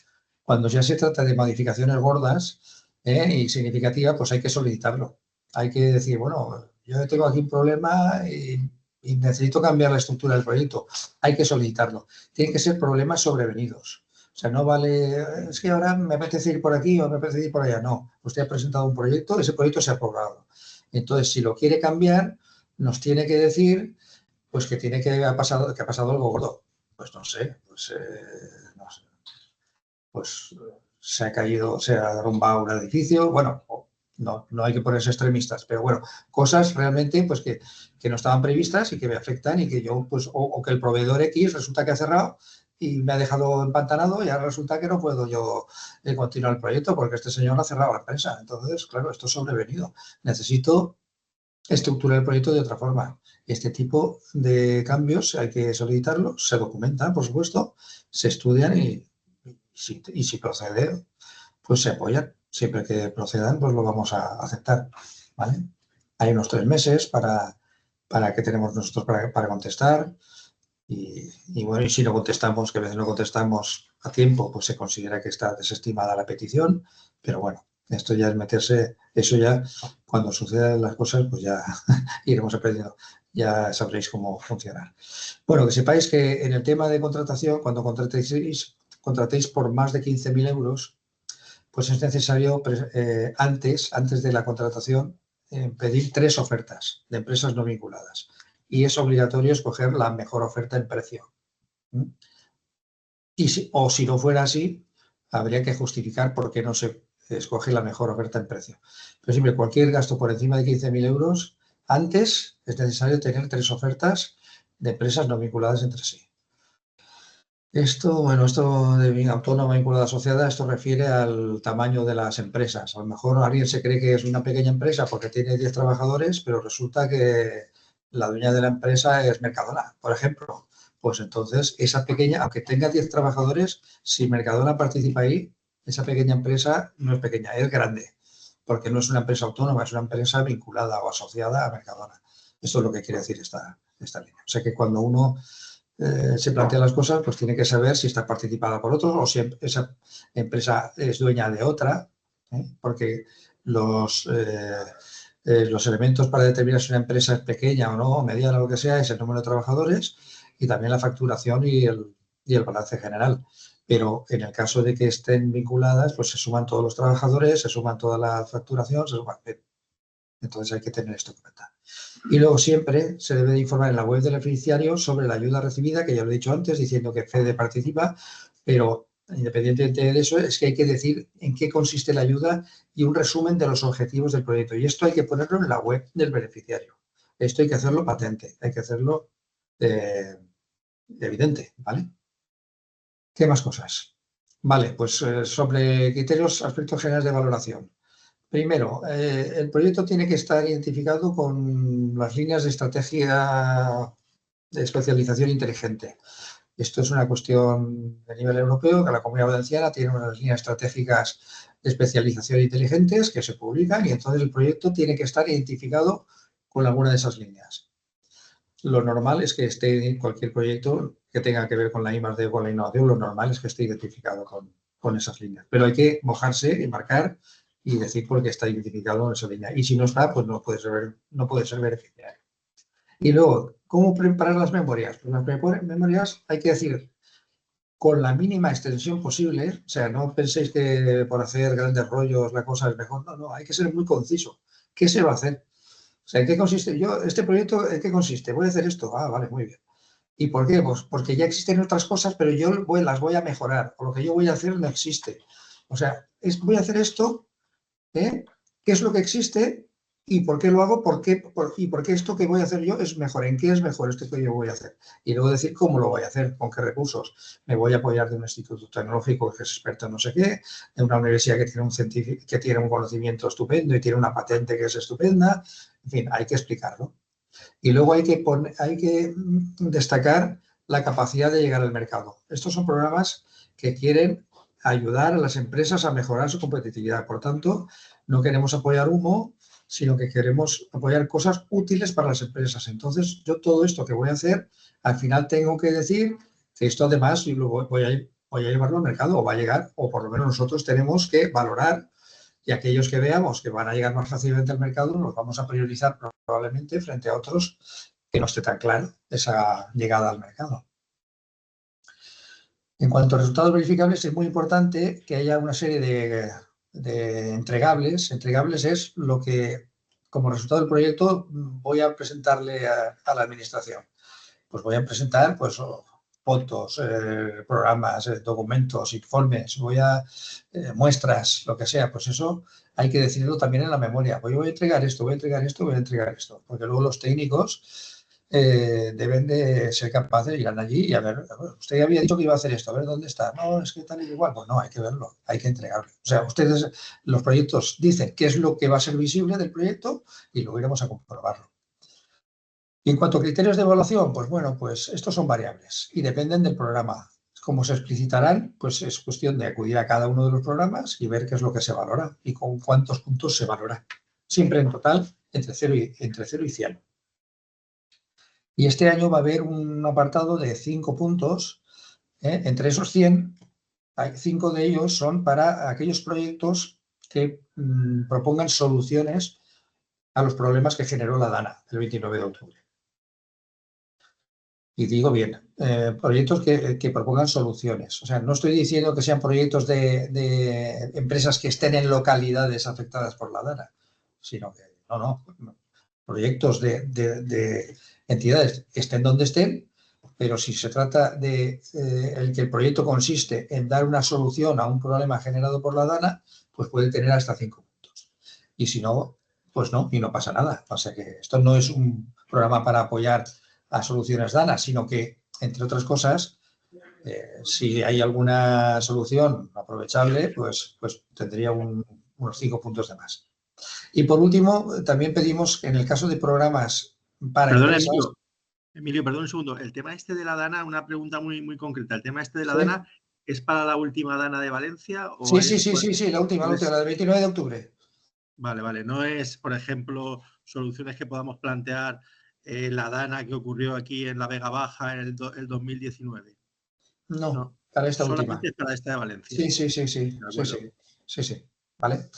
B: Cuando ya se trata de modificaciones gordas y significativas, pues hay que solicitarlo. Hay que decir, bueno, yo tengo aquí un problema y necesito cambiar la estructura del proyecto. Hay que solicitarlo. Tienen que ser problemas sobrevenidos. O sea, no vale, es que ahora me apetece ir por aquí o me apetece ir por allá. No, usted ha presentado un proyecto, ese proyecto se ha aprobado. Entonces, si lo quiere cambiar, nos tiene que decir pues que ha pasado algo gordo. Pues no sé, pues se ha caído, se ha derrumbado un edificio, bueno, no hay que ponerse extremistas, pero bueno, cosas realmente pues que no estaban previstas y que me afectan y que yo, pues, o que el proveedor X resulta que ha cerrado y me ha dejado empantanado y ahora resulta que no puedo yo continuar el proyecto porque este señor ha cerrado la empresa. Entonces, claro, esto es sobrevenido. Necesito estructurar el proyecto de otra forma. Este tipo de cambios hay que solicitarlos, se documentan, por supuesto, se estudian y si procede, pues se apoyan. Siempre que procedan, pues lo vamos a aceptar. ¿Vale? Hay unos 3 meses para que tenemos nosotros para contestar y bueno, y si no contestamos, que a veces no contestamos a tiempo, pues se considera que está desestimada la petición, pero bueno, esto ya es meterse, eso ya cuando sucedan las cosas, pues ya iremos aprendiendo, ya sabréis cómo funcionar. Bueno, que sepáis que en el tema de contratación, cuando contratéis por más de 15.000 euros, pues es necesario antes de la contratación pedir 3 ofertas de empresas no vinculadas y es obligatorio escoger la mejor oferta en precio. O si no fuera así, habría que justificar por qué no se escoge la mejor oferta en precio. Pero siempre cualquier gasto por encima de 15.000 euros, antes es necesario tener 3 ofertas de empresas no vinculadas entre sí. Esto de autónoma vinculada asociada, esto refiere al tamaño de las empresas. A lo mejor alguien se cree que es una pequeña empresa porque tiene 10 trabajadores, pero resulta que la dueña de la empresa es Mercadona, por ejemplo. Pues entonces, esa pequeña, aunque tenga 10 trabajadores, si Mercadona participa ahí, esa pequeña empresa no es pequeña, es grande, porque no es una empresa autónoma, es una empresa vinculada o asociada a Mercadona. Esto es lo que quiere decir esta línea. O sea que cuando uno se plantea las cosas, pues tiene que saber si está participada por otros o si esa empresa es dueña de otra, porque los elementos para determinar si una empresa es pequeña o no, mediana o lo que sea, es el número de trabajadores y también la facturación y el balance general. Pero en el caso de que estén vinculadas, pues se suman todos los trabajadores, se suman toda la facturación, se suman. Entonces hay que tener esto en cuenta. Y luego siempre se debe de informar en la web del beneficiario sobre la ayuda recibida, que ya lo he dicho antes, diciendo que FEDE participa, pero independientemente de eso, es que hay que decir en qué consiste la ayuda y un resumen de los objetivos del proyecto. Y esto hay que ponerlo en la web del beneficiario. Esto hay que hacerlo patente, hay que hacerlo evidente, ¿vale? ¿Qué más cosas? Vale, pues sobre criterios, aspectos generales de valoración. Primero, el proyecto tiene que estar identificado con las líneas de estrategia de especialización inteligente. Esto es una cuestión de nivel europeo, que la Comunidad Valenciana tiene unas líneas estratégicas de especialización inteligentes que se publican y entonces el proyecto tiene que estar identificado con alguna de esas líneas. Lo normal es que esté en cualquier proyecto que tenga que ver con la I+D o con la innovación, lo normal es que esté identificado con esas líneas. Pero hay que mojarse y marcar y decir por qué está identificado en esa línea. Y si no está, pues no puede ser beneficiario. Y luego, ¿cómo preparar las memorias? Pues las memorias hay que decir con la mínima extensión posible, o sea, no penséis que por hacer grandes rollos la cosa es mejor, no, hay que ser muy conciso. ¿Qué se va a hacer? O sea, ¿en qué consiste? Este proyecto, ¿en qué consiste? Voy a hacer esto. Ah, vale, muy bien. ¿Y por qué? Pues porque ya existen otras cosas, pero yo las voy a mejorar, o lo que yo voy a hacer no existe. O sea, voy a hacer esto, ¿eh? ¿Qué es lo que existe y por qué lo hago? ¿Y por qué esto que voy a hacer yo es mejor? ¿En qué es mejor esto que yo voy a hacer? Y luego decir cómo lo voy a hacer, con qué recursos. Me voy a apoyar de un instituto tecnológico que es experto en no sé qué, de una universidad que tiene un científico, que tiene un conocimiento estupendo y tiene una patente que es estupenda. En fin, hay que explicarlo. Y luego hay que destacar la capacidad de llegar al mercado. Estos son programas que quieren ayudar a las empresas a mejorar su competitividad. Por tanto, no queremos apoyar humo, sino que queremos apoyar cosas útiles para las empresas. Entonces, yo todo esto que voy a hacer, al final tengo que decir que esto además voy a llevarlo al mercado o va a llegar, o por lo menos nosotros tenemos que valorar y aquellos que veamos que van a llegar más fácilmente al mercado los vamos a priorizar probablemente frente a otros que no esté tan claro esa llegada al mercado. En cuanto a resultados verificables, es muy importante que haya una serie de entregables. Entregables es lo que, como resultado del proyecto, voy a presentarle a la administración. Pues voy a presentar pues, fotos, programas, documentos, informes, muestras, lo que sea. Pues eso hay que decirlo también en la memoria. Pues yo voy a entregar esto, voy a entregar esto, voy a entregar esto. Porque luego los técnicos deben de ser capaces de ir allí y a ver, usted había dicho que iba a hacer esto, a ver dónde está. No, es que tal y igual. Pues no, hay que verlo, hay que entregarlo. O sea, ustedes, los proyectos dicen qué es lo que va a ser visible del proyecto y luego iremos a comprobarlo. Y en cuanto a criterios de evaluación, pues bueno, pues estos son variables y dependen del programa. Como se explicitarán, pues es cuestión de acudir a cada uno de los programas y ver qué es lo que se valora y con cuántos puntos se valora. Siempre en total entre 0 y 100. Y este año va a haber un apartado de 5 puntos. Entre esos 100, 5 de ellos son para aquellos proyectos que propongan soluciones a los problemas que generó la DANA el 29 de octubre. Y digo bien, proyectos que propongan soluciones. O sea, no estoy diciendo que sean proyectos de empresas que estén en localidades afectadas por la DANA, sino que no. Proyectos de entidades que estén donde estén, pero si se trata de que el proyecto consiste en dar una solución a un problema generado por la DANA, pues puede tener hasta 5 puntos. Y si no, pues no, y no pasa nada. O sea que esto no es un programa para apoyar a soluciones DANA, sino que, entre otras cosas, Si hay alguna solución aprovechable, pues tendría unos 5 puntos de más. Y por último, también pedimos que en el caso de programas para
A: Perdón,
B: empresas...
A: Emilio, perdón un segundo. El tema este de la DANA, una pregunta muy concreta. ¿El tema este de la
B: ¿Sí?
A: DANA es para la última DANA de Valencia? O
B: Sí, la última, la del 29 de octubre.
A: Vale. No es, por ejemplo, soluciones que podamos plantear la DANA que ocurrió aquí en la Vega Baja en el 2019.
B: No, para esta última.
A: Solamente es para esta de Valencia.
B: Sí. ¿Vale?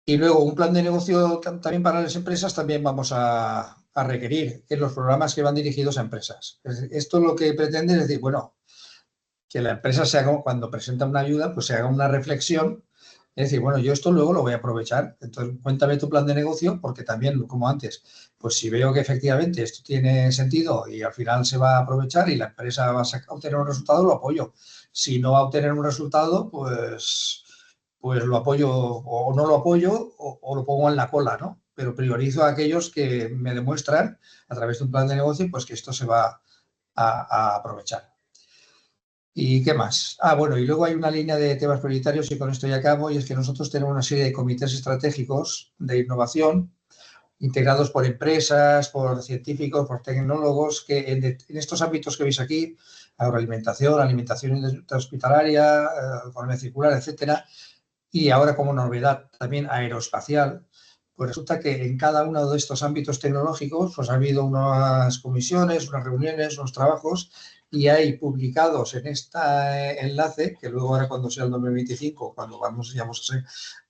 B: Y luego un plan de negocio también para las empresas también vamos a requerir en los programas que van dirigidos a empresas. Esto lo que pretende es decir, bueno, que la empresa se haga, cuando presenta una ayuda, pues se haga una reflexión. Es decir, bueno, yo esto luego lo voy a aprovechar. Entonces, cuéntame tu plan de negocio, porque también, como antes, pues si veo que efectivamente esto tiene sentido y al final se va a aprovechar y la empresa va a obtener un resultado, lo apoyo. Si no va a obtener un resultado, pues lo apoyo o no lo apoyo o lo pongo en la cola, ¿no? Pero priorizo a aquellos que me demuestran a través de un plan de negocio pues que esto se va a aprovechar. ¿Y qué más? Bueno, y luego hay una línea de temas prioritarios y con esto ya acabo, y es que nosotros tenemos una serie de comités estratégicos de innovación integrados por empresas, por científicos, por tecnólogos, que en estos ámbitos que veis aquí, agroalimentación, alimentación hospitalaria, economía circular, etcétera, y ahora como novedad también aeroespacial, pues resulta que en cada uno de estos ámbitos tecnológicos pues ha habido unas comisiones, unas reuniones, unos trabajos y hay publicados en este enlace, que luego ahora cuando sea el 2025, cuando vamos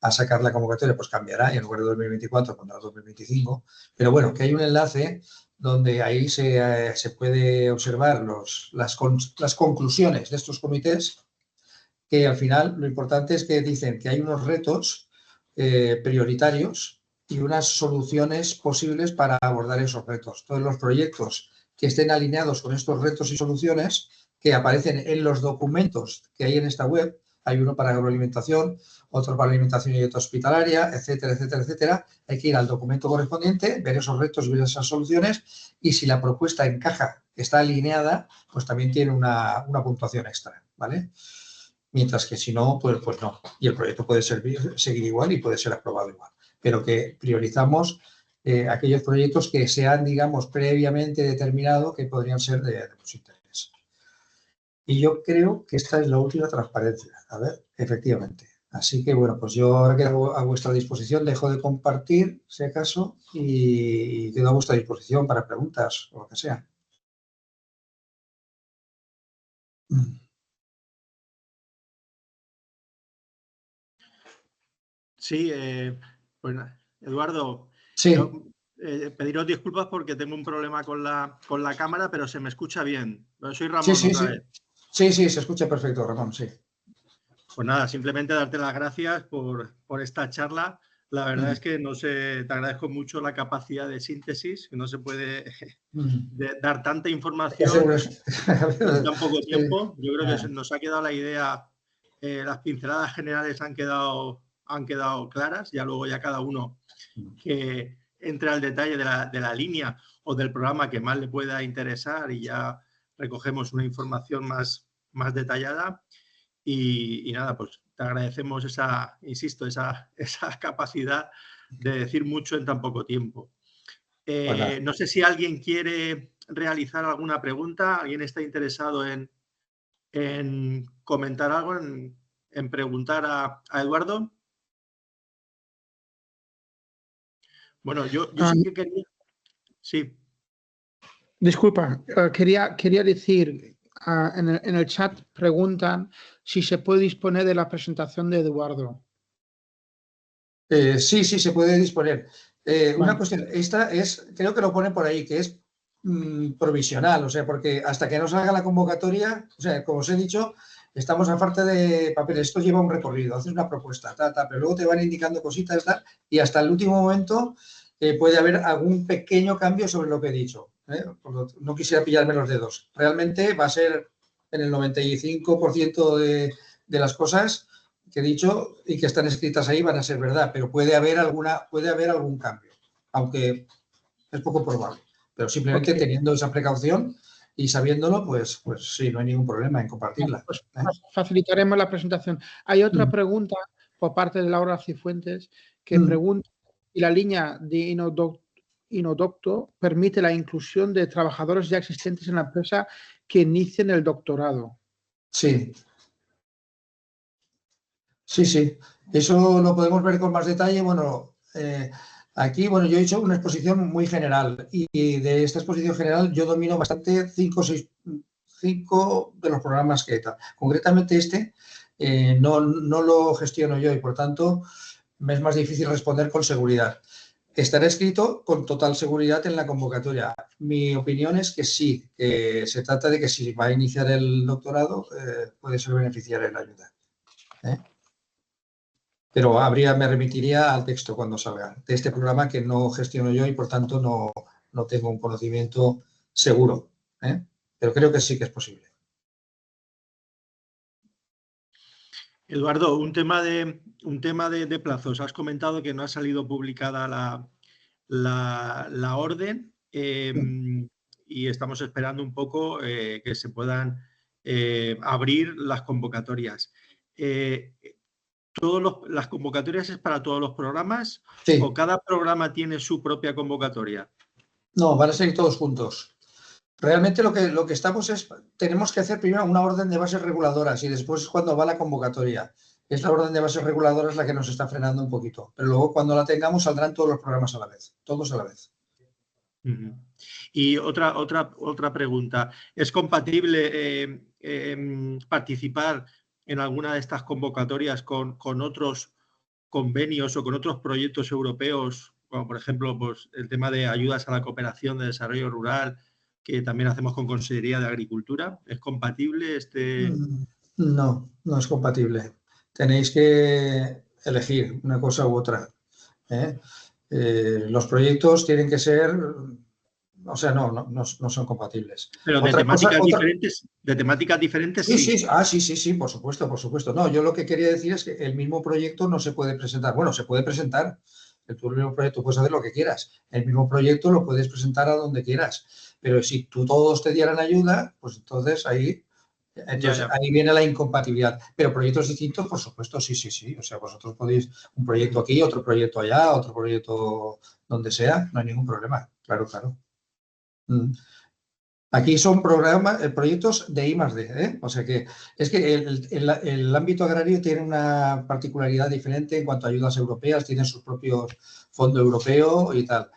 B: a sacar la convocatoria, pues cambiará y en lugar de 2024 pondrá 2025, pero bueno, que hay un enlace donde ahí se puede observar las conclusiones de estos comités, que al final lo importante es que dicen que hay unos retos prioritarios y unas soluciones posibles para abordar esos retos. Todos los proyectos que estén alineados con estos retos y soluciones que aparecen en los documentos que hay en esta web, hay uno para agroalimentación, otro para alimentación y dieta hospitalaria, etcétera. Hay que ir al documento correspondiente, ver esos retos y ver esas soluciones, y si la propuesta encaja, está alineada, pues también tiene una puntuación extra, ¿vale? Mientras que si no, pues no. Y el proyecto puede seguir igual y puede ser aprobado igual. Pero que priorizamos aquellos proyectos que se han, digamos, previamente determinado que podrían ser de su interés. Y yo creo que esta es la última transparencia. A ver, efectivamente. Así que, bueno, pues yo ahora quedo a vuestra disposición, dejo de compartir, si acaso, y quedo a vuestra disposición para preguntas o lo que sea.
A: Sí, pues Eduardo,
B: sí.
A: pediros disculpas porque tengo un problema con la cámara, pero se me escucha bien. Soy Ramón
B: otra
A: vez.
B: Sí, se escucha perfecto, Ramón, sí.
A: Pues nada, simplemente darte las gracias por esta charla. La verdad es que te agradezco mucho la capacidad de síntesis, que no se puede dar tanta información en tan poco tiempo. Yo creo que nos ha quedado la idea, las pinceladas generales han quedado claras, ya luego ya cada uno que entre al detalle de la línea o del programa que más le pueda interesar y ya recogemos una información más detallada. Y nada, pues te agradecemos esa capacidad de decir mucho en tan poco tiempo. No sé si alguien quiere realizar alguna pregunta, alguien está interesado en comentar algo, en preguntar a Eduardo. Bueno, yo sí que quería... Sí.
C: Disculpa, quería decir, en el chat preguntan si se puede disponer de la presentación de Eduardo.
B: Sí, se puede disponer. Una cuestión, esta es, creo que lo pone por ahí, que es provisional, o sea, porque hasta que no salga la convocatoria, o sea, como os he dicho, estamos a falta de papel. Esto lleva un recorrido, haces una propuesta, pero luego te van indicando cositas, y hasta el último momento puede haber algún pequeño cambio sobre lo que he dicho. No quisiera pillarme los dedos. Realmente va a ser en el 95% de las cosas que he dicho y que están escritas ahí van a ser verdad, pero puede haber algún cambio, aunque es poco probable. Pero simplemente teniendo esa precaución, y sabiéndolo, pues sí, no hay ningún problema en compartirla.
C: Pues facilitaremos la presentación. Hay otra
B: Mm.
C: pregunta por parte de Laura Cifuentes que
B: Mm.
C: pregunta si la línea de Inodocto permite la inclusión de trabajadores ya existentes en la empresa que inicien el doctorado.
B: Sí. Sí, sí. Eso lo podemos ver con más detalle. Bueno, aquí, bueno, yo he hecho una exposición muy general y de esta exposición general yo domino bastante 5 de los programas que tal. Concretamente este no lo gestiono yo y por tanto me es más difícil responder con seguridad. Estará escrito con total seguridad en la convocatoria. Mi opinión es que sí, que se trata de que si va a iniciar el doctorado puede ser beneficiaria la ayuda. Pero me remitiría al texto cuando salga de este programa que no gestiono yo y por tanto no tengo un conocimiento seguro. Pero creo que sí que es posible.
A: Eduardo, un tema de plazos. Has comentado que no ha salido publicada la orden y estamos esperando un poco que se puedan abrir las convocatorias. ¿Las convocatorias es para todos los programas
B: Sí.
A: o cada programa tiene su propia convocatoria?
B: No, van a seguir todos juntos. Realmente lo que estamos tenemos que hacer primero una orden de bases reguladoras y después es cuando va la convocatoria. Es la orden de bases reguladoras la que nos está frenando un poquito. Pero luego cuando la tengamos saldrán todos los programas a la vez, todos a la vez.
A: Y otra pregunta. ¿Es compatible participar en alguna de estas convocatorias con otros convenios o con otros proyectos europeos, como por ejemplo pues, el tema de ayudas a la cooperación de desarrollo rural, que también hacemos con Consejería de Agricultura? ¿Es compatible
B: No, no es compatible. Tenéis que elegir una cosa u otra. Los proyectos tienen que ser, o sea, no son compatibles.
A: Pero de temáticas diferentes,
B: sí.
A: sí.
B: Sí, por supuesto. No, yo lo que quería decir es que el mismo proyecto no se puede presentar. Bueno, se puede presentar, tú el mismo proyecto puedes hacer lo que quieras. El mismo proyecto lo puedes presentar a donde quieras. Pero si todos te dieran ayuda, pues entonces ahí viene la incompatibilidad. Pero proyectos distintos, por supuesto, sí. O sea, vosotros podéis un proyecto aquí, otro proyecto allá, otro proyecto donde sea, no hay ningún problema. Claro. Aquí son proyectos de I+D, O sea que es que el ámbito agrario tiene una particularidad diferente en cuanto a ayudas europeas, tienen sus propios fondos europeos y tal.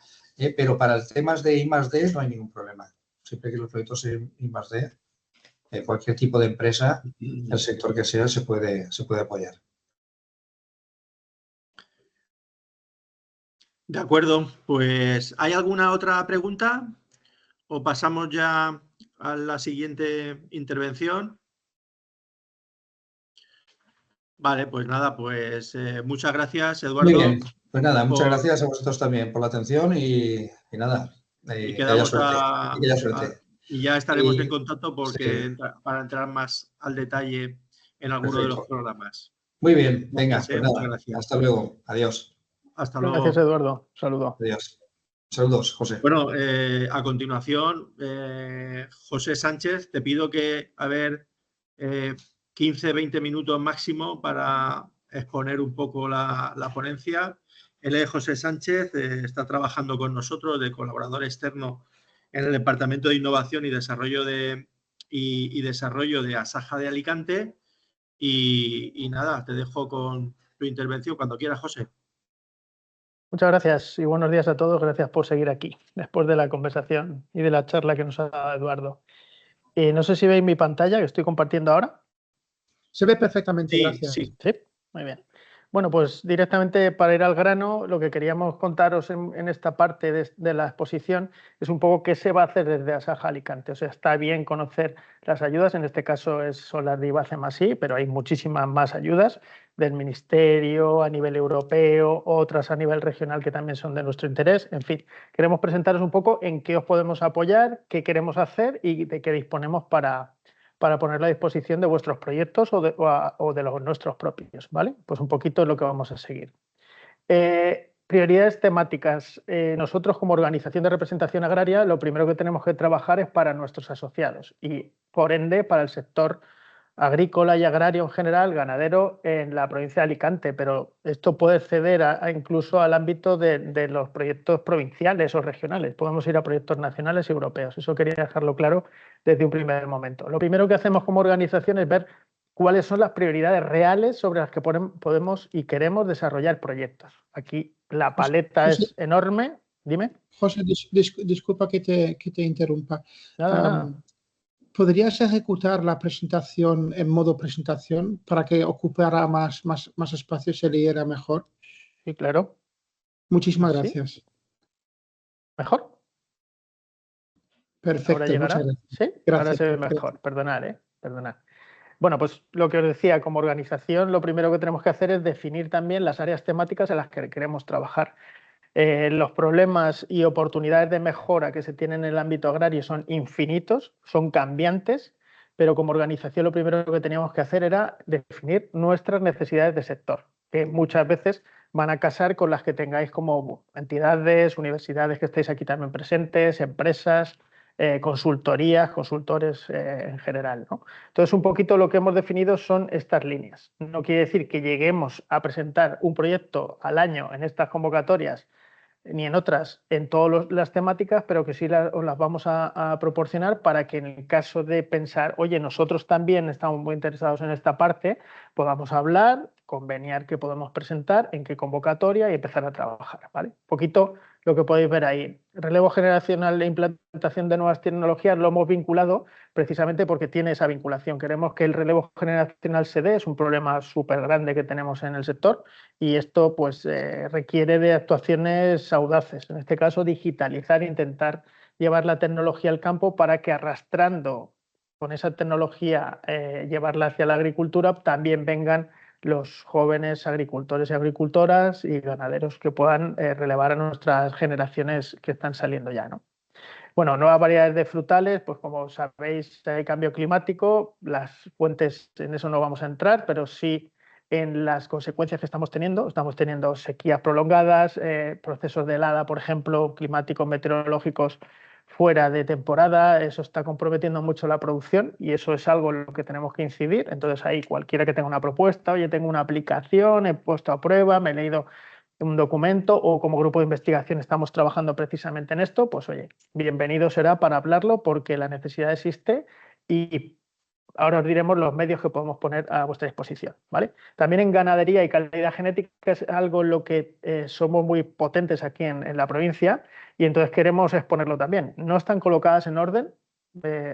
B: Pero para temas de I+D no hay ningún problema. Siempre que los proyectos sean I+D, cualquier tipo de empresa, el sector que sea, se puede apoyar.
A: De acuerdo, pues ¿hay alguna otra pregunta? ¿O pasamos ya a la siguiente intervención? Vale, pues nada, pues muchas gracias, Eduardo.
B: Muy bien, pues nada, muchas gracias a vosotros también por la atención y nada,
A: y
B: que haya suerte.
A: Y ya estaremos en contacto para entrar más al detalle en alguno de los programas.
B: Muy bien, venga, pues nada,
A: muchas gracias.
B: Hasta luego, adiós.
A: Hasta luego.
D: Gracias, Eduardo. Saludo.
B: Adiós. Saludos, José.
A: Bueno, a continuación, José Sánchez, te pido que, 15, 20 minutos máximo para exponer un poco la ponencia. Él es José Sánchez, está trabajando con nosotros de colaborador externo en el Departamento de Innovación y Desarrollo de Asaja de Alicante. Y nada, te dejo con tu intervención cuando quieras, José.
D: Muchas gracias y buenos días a todos. Gracias por seguir aquí después de la conversación y de la charla que nos ha dado Eduardo. No sé si veis mi pantalla que estoy compartiendo ahora.
C: Se ve perfectamente,
A: sí,
C: gracias.
A: Sí,
D: muy bien. Bueno, pues directamente para ir al grano, lo que queríamos contaros en esta parte de la exposición es un poco qué se va a hacer desde Asaja Alicante. O sea, está bien conocer las ayudas, en este caso son las de IBACEM+I, pero hay muchísimas más ayudas del Ministerio, a nivel europeo, otras a nivel regional que también son de nuestro interés. En fin, queremos presentaros un poco en qué os podemos apoyar, qué queremos hacer y de qué disponemos para ponerlo a disposición de vuestros proyectos o de los nuestros propios, ¿vale? Pues un poquito es lo que vamos a seguir. Prioridades temáticas. Nosotros, como organización de representación agraria, lo primero que tenemos que trabajar es para nuestros asociados y, por ende, para el sector agrícola y agrario en general, ganadero en la provincia de Alicante, pero esto puede ceder incluso al ámbito de los proyectos provinciales o regionales. Podemos ir a proyectos nacionales y europeos. Eso quería dejarlo claro desde un primer momento. Lo primero que hacemos como organización es ver cuáles son las prioridades reales sobre las que podemos y queremos desarrollar proyectos. Aquí la paleta
C: José,
D: es enorme. Dime.
C: José, disculpa que te interrumpa.
D: Nada.
C: ¿Podrías ejecutar la presentación en modo presentación para que ocupara más espacio y se leyera mejor?
D: Sí, claro.
C: Muchísimas
D: ¿Sí?
C: gracias.
D: ¿Mejor?
C: Perfecto,
D: ¿Ahora llegará?
C: muchas gracias.
D: Sí,
C: Gracias,
D: ahora se ve
C: gracias.
D: mejor. Perdonad, Perdonad. Bueno, pues lo que os decía, como organización, lo primero que tenemos que hacer es definir también las áreas temáticas en las que queremos trabajar. Los problemas y oportunidades de mejora que se tienen en el ámbito agrario son infinitos, son cambiantes, pero como organización lo primero que teníamos que hacer era definir nuestras necesidades de sector, que muchas veces van a casar con las que tengáis como entidades, universidades que estéis aquí también presentes, empresas, consultorías, consultores en general, ¿no? Entonces, un poquito lo que hemos definido son estas líneas. No quiere decir que lleguemos a presentar un proyecto al año en estas convocatorias ni en otras, en todas las temáticas, pero que sí os las vamos a proporcionar para que en el caso de pensar, oye, nosotros también estamos muy interesados en esta parte, podamos hablar, conveniar qué podemos presentar, en qué convocatoria y empezar a trabajar, ¿vale? Un poquito lo que podéis ver ahí. Relevo generacional e implantación de nuevas tecnologías lo hemos vinculado precisamente porque tiene esa vinculación. Queremos que el relevo generacional se dé, es un problema súper grande que tenemos en el sector y esto pues requiere de actuaciones audaces. En este caso, digitalizar, intentar llevar la tecnología al campo para que arrastrando con esa tecnología, llevarla hacia la agricultura, también vengan los jóvenes agricultores y agricultoras y ganaderos que puedan relevar a nuestras generaciones que están saliendo ya, ¿no? Bueno, nuevas variedades de frutales, pues como sabéis, hay cambio climático, las fuentes en eso no vamos a entrar, pero sí en las consecuencias que estamos teniendo sequías prolongadas, procesos de helada, por ejemplo, climáticos, meteorológicos fuera de temporada, eso está comprometiendo mucho la producción y eso es algo en lo que tenemos que incidir. Entonces ahí cualquiera que tenga una propuesta, oye, tengo una aplicación, he puesto a prueba, me he leído un documento o como grupo de investigación estamos trabajando precisamente en esto, pues oye, bienvenido será para hablarlo porque la necesidad existe y ahora os diremos los medios que podemos poner a vuestra disposición, ¿vale? También en ganadería y calidad genética es algo en lo que somos muy potentes aquí en la provincia y entonces queremos exponerlo también. No están colocadas en orden,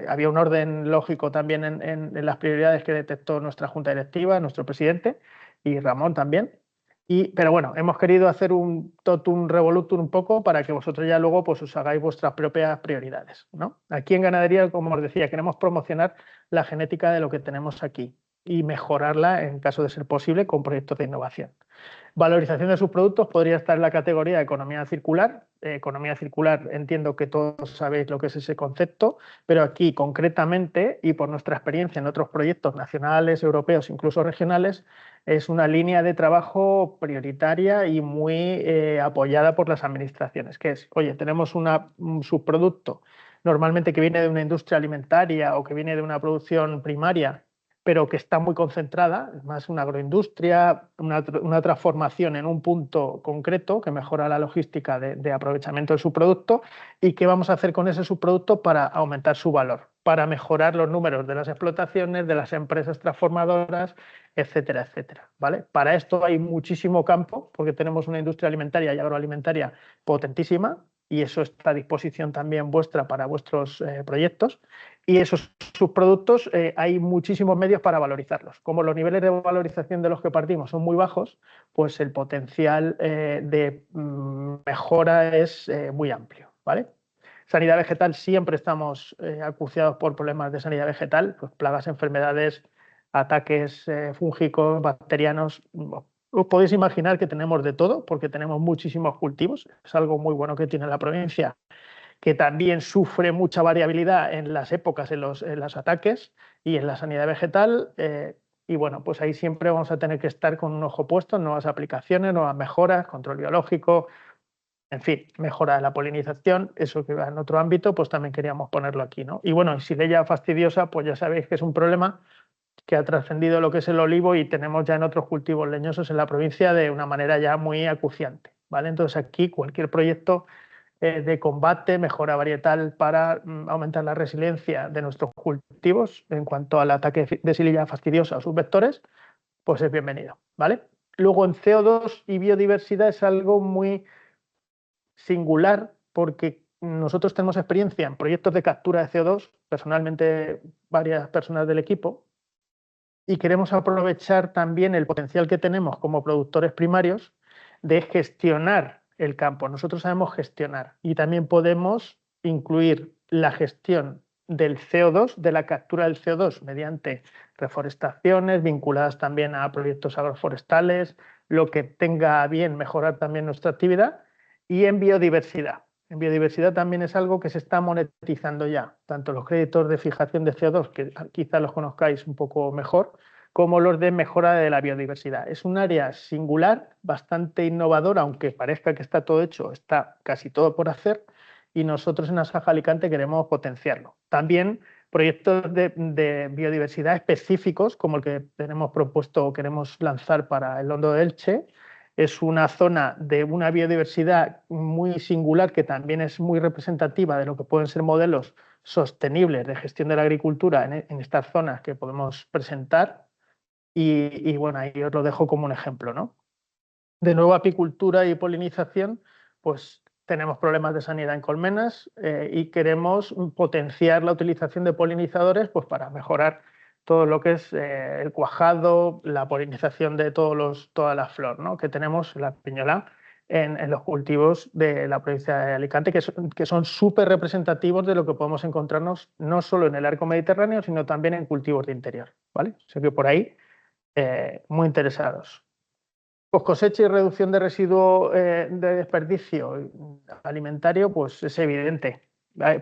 D: había un orden lógico también en las prioridades que detectó nuestra junta directiva, nuestro presidente y Ramón también. Pero bueno, hemos querido hacer un totum revolutum un poco para que vosotros ya luego pues, os hagáis vuestras propias prioridades, ¿no? Aquí en ganadería, como os decía, queremos promocionar la genética de lo que tenemos aquí y mejorarla en caso de ser posible con proyectos de innovación. Valorización de sus productos podría estar en la categoría de economía circular. Economía circular, entiendo que todos sabéis lo que es ese concepto, pero aquí concretamente y por nuestra experiencia en otros proyectos nacionales, europeos, incluso regionales, es una línea de trabajo prioritaria y muy apoyada por las administraciones, que es, oye, tenemos un subproducto normalmente que viene de una industria alimentaria o que viene de una producción primaria, pero que está muy concentrada, es más una agroindustria, una transformación en un punto concreto que mejora la logística de aprovechamiento de su producto y qué vamos a hacer con ese subproducto para aumentar su valor, para mejorar los números de las explotaciones, de las empresas transformadoras, etcétera, etcétera, ¿vale? Para esto hay muchísimo campo porque tenemos una industria alimentaria y agroalimentaria potentísima y eso está a disposición también vuestra para vuestros proyectos. Y esos subproductos hay muchísimos medios para valorizarlos. Como los niveles de valorización de los que partimos son muy bajos, pues el potencial de mejora es muy amplio, ¿vale? Sanidad vegetal, siempre estamos acuciados por problemas de sanidad vegetal, pues plagas, enfermedades, ataques fúngicos, bacterianos. Os podéis imaginar que tenemos de todo porque tenemos muchísimos cultivos. Es algo muy bueno que tiene la provincia, que también sufre mucha variabilidad en las épocas, en los ataques y en la sanidad vegetal. Y bueno, pues ahí siempre vamos a tener que estar con un ojo puesto en nuevas aplicaciones, nuevas mejoras, control biológico, en fin, mejora de la polinización, eso que va en otro ámbito, pues también queríamos ponerlo aquí, ¿no? Y bueno, Xylella fastidiosa, pues ya sabéis que es un problema que ha trascendido lo que es el olivo y tenemos ya en otros cultivos leñosos en la provincia de una manera ya muy acuciante, ¿vale? Entonces aquí cualquier proyecto de combate, mejora varietal para aumentar la resiliencia de nuestros cultivos en cuanto al ataque de Xylella fastidiosa o sus vectores, pues es bienvenido, ¿vale? Luego en CO2 y biodiversidad es algo muy singular porque nosotros tenemos experiencia en proyectos de captura de CO2, personalmente varias personas del equipo, y queremos aprovechar también el potencial que tenemos como productores primarios de gestionar el campo. Nosotros sabemos gestionar y también podemos incluir la gestión del CO2, de la captura del CO2 mediante reforestaciones vinculadas también a proyectos agroforestales, lo que tenga a bien mejorar también nuestra actividad, y en biodiversidad. En biodiversidad también es algo que se está monetizando ya, tanto los créditos de fijación de CO2, que quizá los conozcáis un poco mejor, como los de mejora de la biodiversidad. Es un área singular, bastante innovadora, aunque parezca que está todo hecho, está casi todo por hacer, y nosotros en Asaja Alicante queremos potenciarlo. También proyectos de biodiversidad específicos, como el que tenemos propuesto o queremos lanzar para el Hondo de Elche. Es una zona de una biodiversidad muy singular que también es muy representativa de lo que pueden ser modelos sostenibles de gestión de la agricultura en estas zonas que podemos presentar. Y bueno, ahí os lo dejo como un ejemplo, ¿no? De nuevo, apicultura y polinización, pues tenemos problemas de sanidad en colmenas y queremos potenciar la utilización de polinizadores pues, para mejorar todo lo que es el cuajado, la polinización de toda la flor, ¿no? Que tenemos, la piñola, en los cultivos de la provincia de Alicante, que son súper representativos de lo que podemos encontrarnos no solo en el arco mediterráneo, sino también en cultivos de interior, ¿vale? O sea que por ahí, muy interesados. Post cosecha y reducción de residuo de desperdicio alimentario, pues es evidente.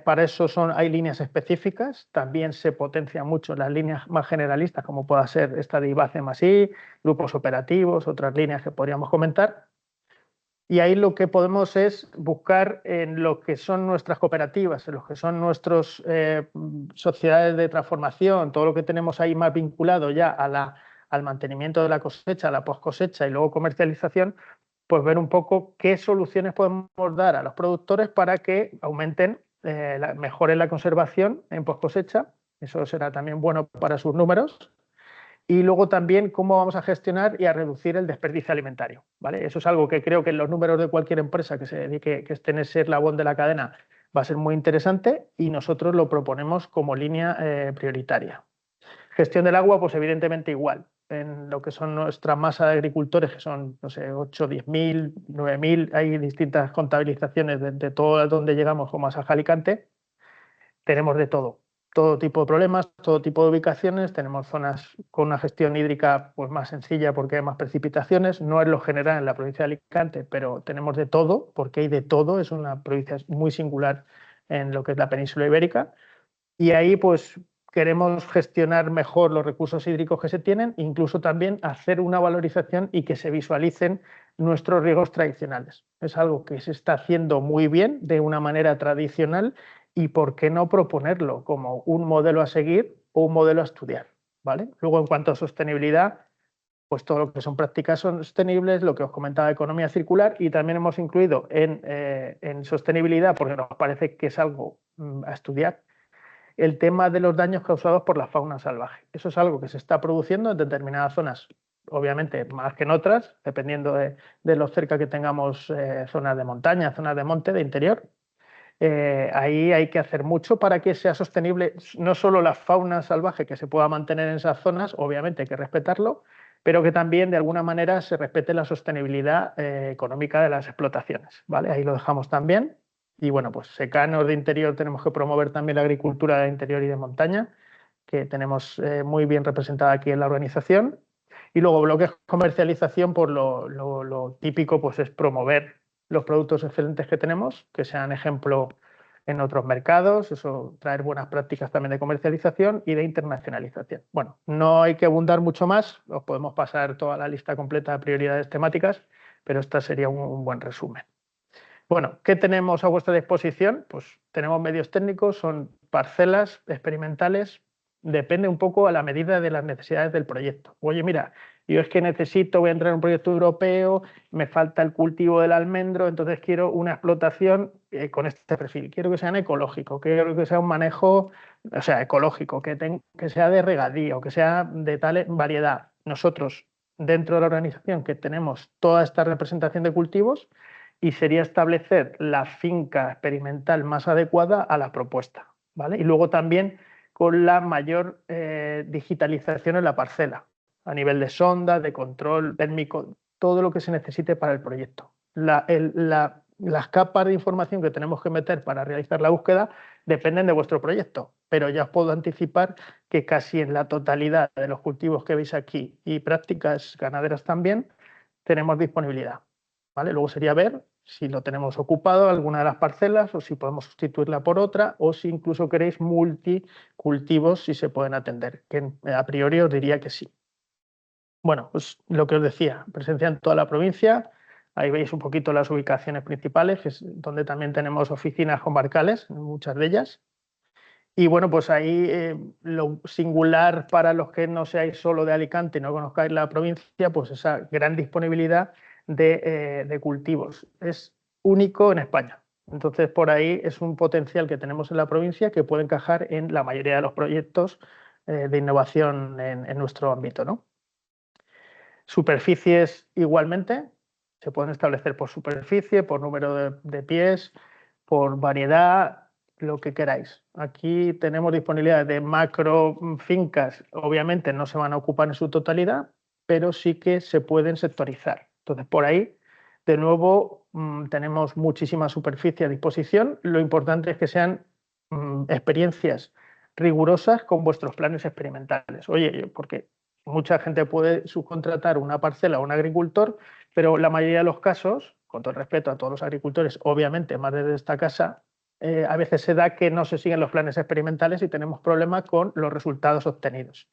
D: Para eso hay líneas específicas, también se potencian mucho las líneas más generalistas, como pueda ser esta de IBACE+I, grupos operativos, otras líneas que podríamos comentar. Y ahí lo que podemos es buscar en lo que son nuestras cooperativas, en lo que son nuestras sociedades de transformación, todo lo que tenemos ahí más vinculado ya al mantenimiento de la cosecha, a la post cosecha y luego comercialización, pues ver un poco qué soluciones podemos dar a los productores para que aumenten, mejoren la conservación en post cosecha. Eso será también bueno para sus números. Y luego también cómo vamos a gestionar y a reducir el desperdicio alimentario, ¿vale? Eso es algo que creo que en los números de cualquier empresa que se dedique, que esté en ese eslabón de la cadena, va a ser muy interesante y nosotros lo proponemos como línea prioritaria. Gestión del agua, pues evidentemente igual. En lo que son nuestra masa de agricultores, que son, no sé, 8, 10.000, 9.000, hay distintas contabilizaciones de todo donde llegamos como Asaja Alicante, tenemos de todo tipo de problemas, todo tipo de ubicaciones. Tenemos zonas con una gestión hídrica pues, más sencilla porque hay más precipitaciones. No es lo general en la provincia de Alicante, pero tenemos de todo, porque hay de todo. Es una provincia muy singular en lo que es la península ibérica. Y ahí pues queremos gestionar mejor los recursos hídricos que se tienen, incluso también hacer una valorización y que se visualicen nuestros riegos tradicionales. Es algo que se está haciendo muy bien de una manera tradicional y por qué no proponerlo como un modelo a seguir o un modelo a estudiar, ¿vale? Luego, en cuanto a sostenibilidad, pues todo lo que son prácticas sostenibles, lo que os comentaba, economía circular, y también hemos incluido en sostenibilidad, porque nos parece que es algo a estudiar, el tema de los daños causados por la fauna salvaje. Eso es algo que se está produciendo en determinadas zonas, obviamente más que en otras, dependiendo de lo cerca que tengamos zonas de montaña, zonas de monte, de interior. Ahí hay que hacer mucho para que sea sostenible no solo la fauna salvaje que se pueda mantener en esas zonas, obviamente hay que respetarlo, pero que también de alguna manera se respete la sostenibilidad económica de las explotaciones, ¿vale? Ahí lo dejamos también. Y bueno, pues secanos de interior tenemos que promover también la agricultura de interior y de montaña, que tenemos muy bien representada aquí en la organización. Y luego bloques de comercialización, pues lo típico pues es promover los productos excelentes que tenemos, que sean ejemplo en otros mercados, eso, traer buenas prácticas también de comercialización y de internacionalización. Bueno, no hay que abundar mucho más, os podemos pasar toda la lista completa de prioridades temáticas, pero esta sería un buen resumen. Bueno, ¿qué tenemos a vuestra disposición? Pues tenemos medios técnicos, son parcelas experimentales, depende un poco a la medida de las necesidades del proyecto. Oye, mira, yo es que necesito, voy a entrar en un proyecto europeo, me falta el cultivo del almendro, entonces quiero una explotación con este perfil. Quiero que sean ecológicos, quiero que sea un manejo, o sea, ecológico, que sea de regadío, que sea de tal variedad. Nosotros, dentro de la organización, que tenemos toda esta representación de cultivos, y sería establecer la finca experimental más adecuada a la propuesta, ¿vale? Y luego también con la mayor digitalización en la parcela, a nivel de sonda, de control térmico, todo lo que se necesite para el proyecto. Las capas de información que tenemos que meter para realizar la búsqueda dependen de vuestro proyecto, pero ya os puedo anticipar que casi en la totalidad de los cultivos que veis aquí y prácticas ganaderas también tenemos disponibilidad, ¿vale? Luego sería ver si lo tenemos ocupado alguna de las parcelas o si podemos sustituirla por otra o si incluso queréis multicultivos si se pueden atender, que a priori os diría que sí. Bueno, pues lo que os decía, presencia en toda la provincia, ahí veis un poquito las ubicaciones principales, que es donde también tenemos oficinas comarcales, muchas de ellas. Y bueno, pues ahí lo singular para los que no seáis solo de Alicante y no conozcáis la provincia, pues esa gran disponibilidad de cultivos. Es único en España. Entonces, por ahí es un potencial que tenemos en la provincia que puede encajar en la mayoría de los proyectos de innovación en nuestro ámbito, ¿no? Superficies igualmente, se pueden establecer por superficie, por número de pies, por variedad, lo que queráis. Aquí tenemos disponibilidad de macro fincas, obviamente no se van a ocupar en su totalidad, pero sí que se pueden sectorizar. Entonces, por ahí, de nuevo, tenemos muchísima superficie a disposición. Lo importante es que sean experiencias rigurosas con vuestros planes experimentales. Oye, porque mucha gente puede subcontratar una parcela a un agricultor, pero la mayoría de los casos, con todo el respeto a todos los agricultores, obviamente más desde esta casa, a veces se da que no se siguen los planes experimentales y tenemos problemas con los resultados obtenidos.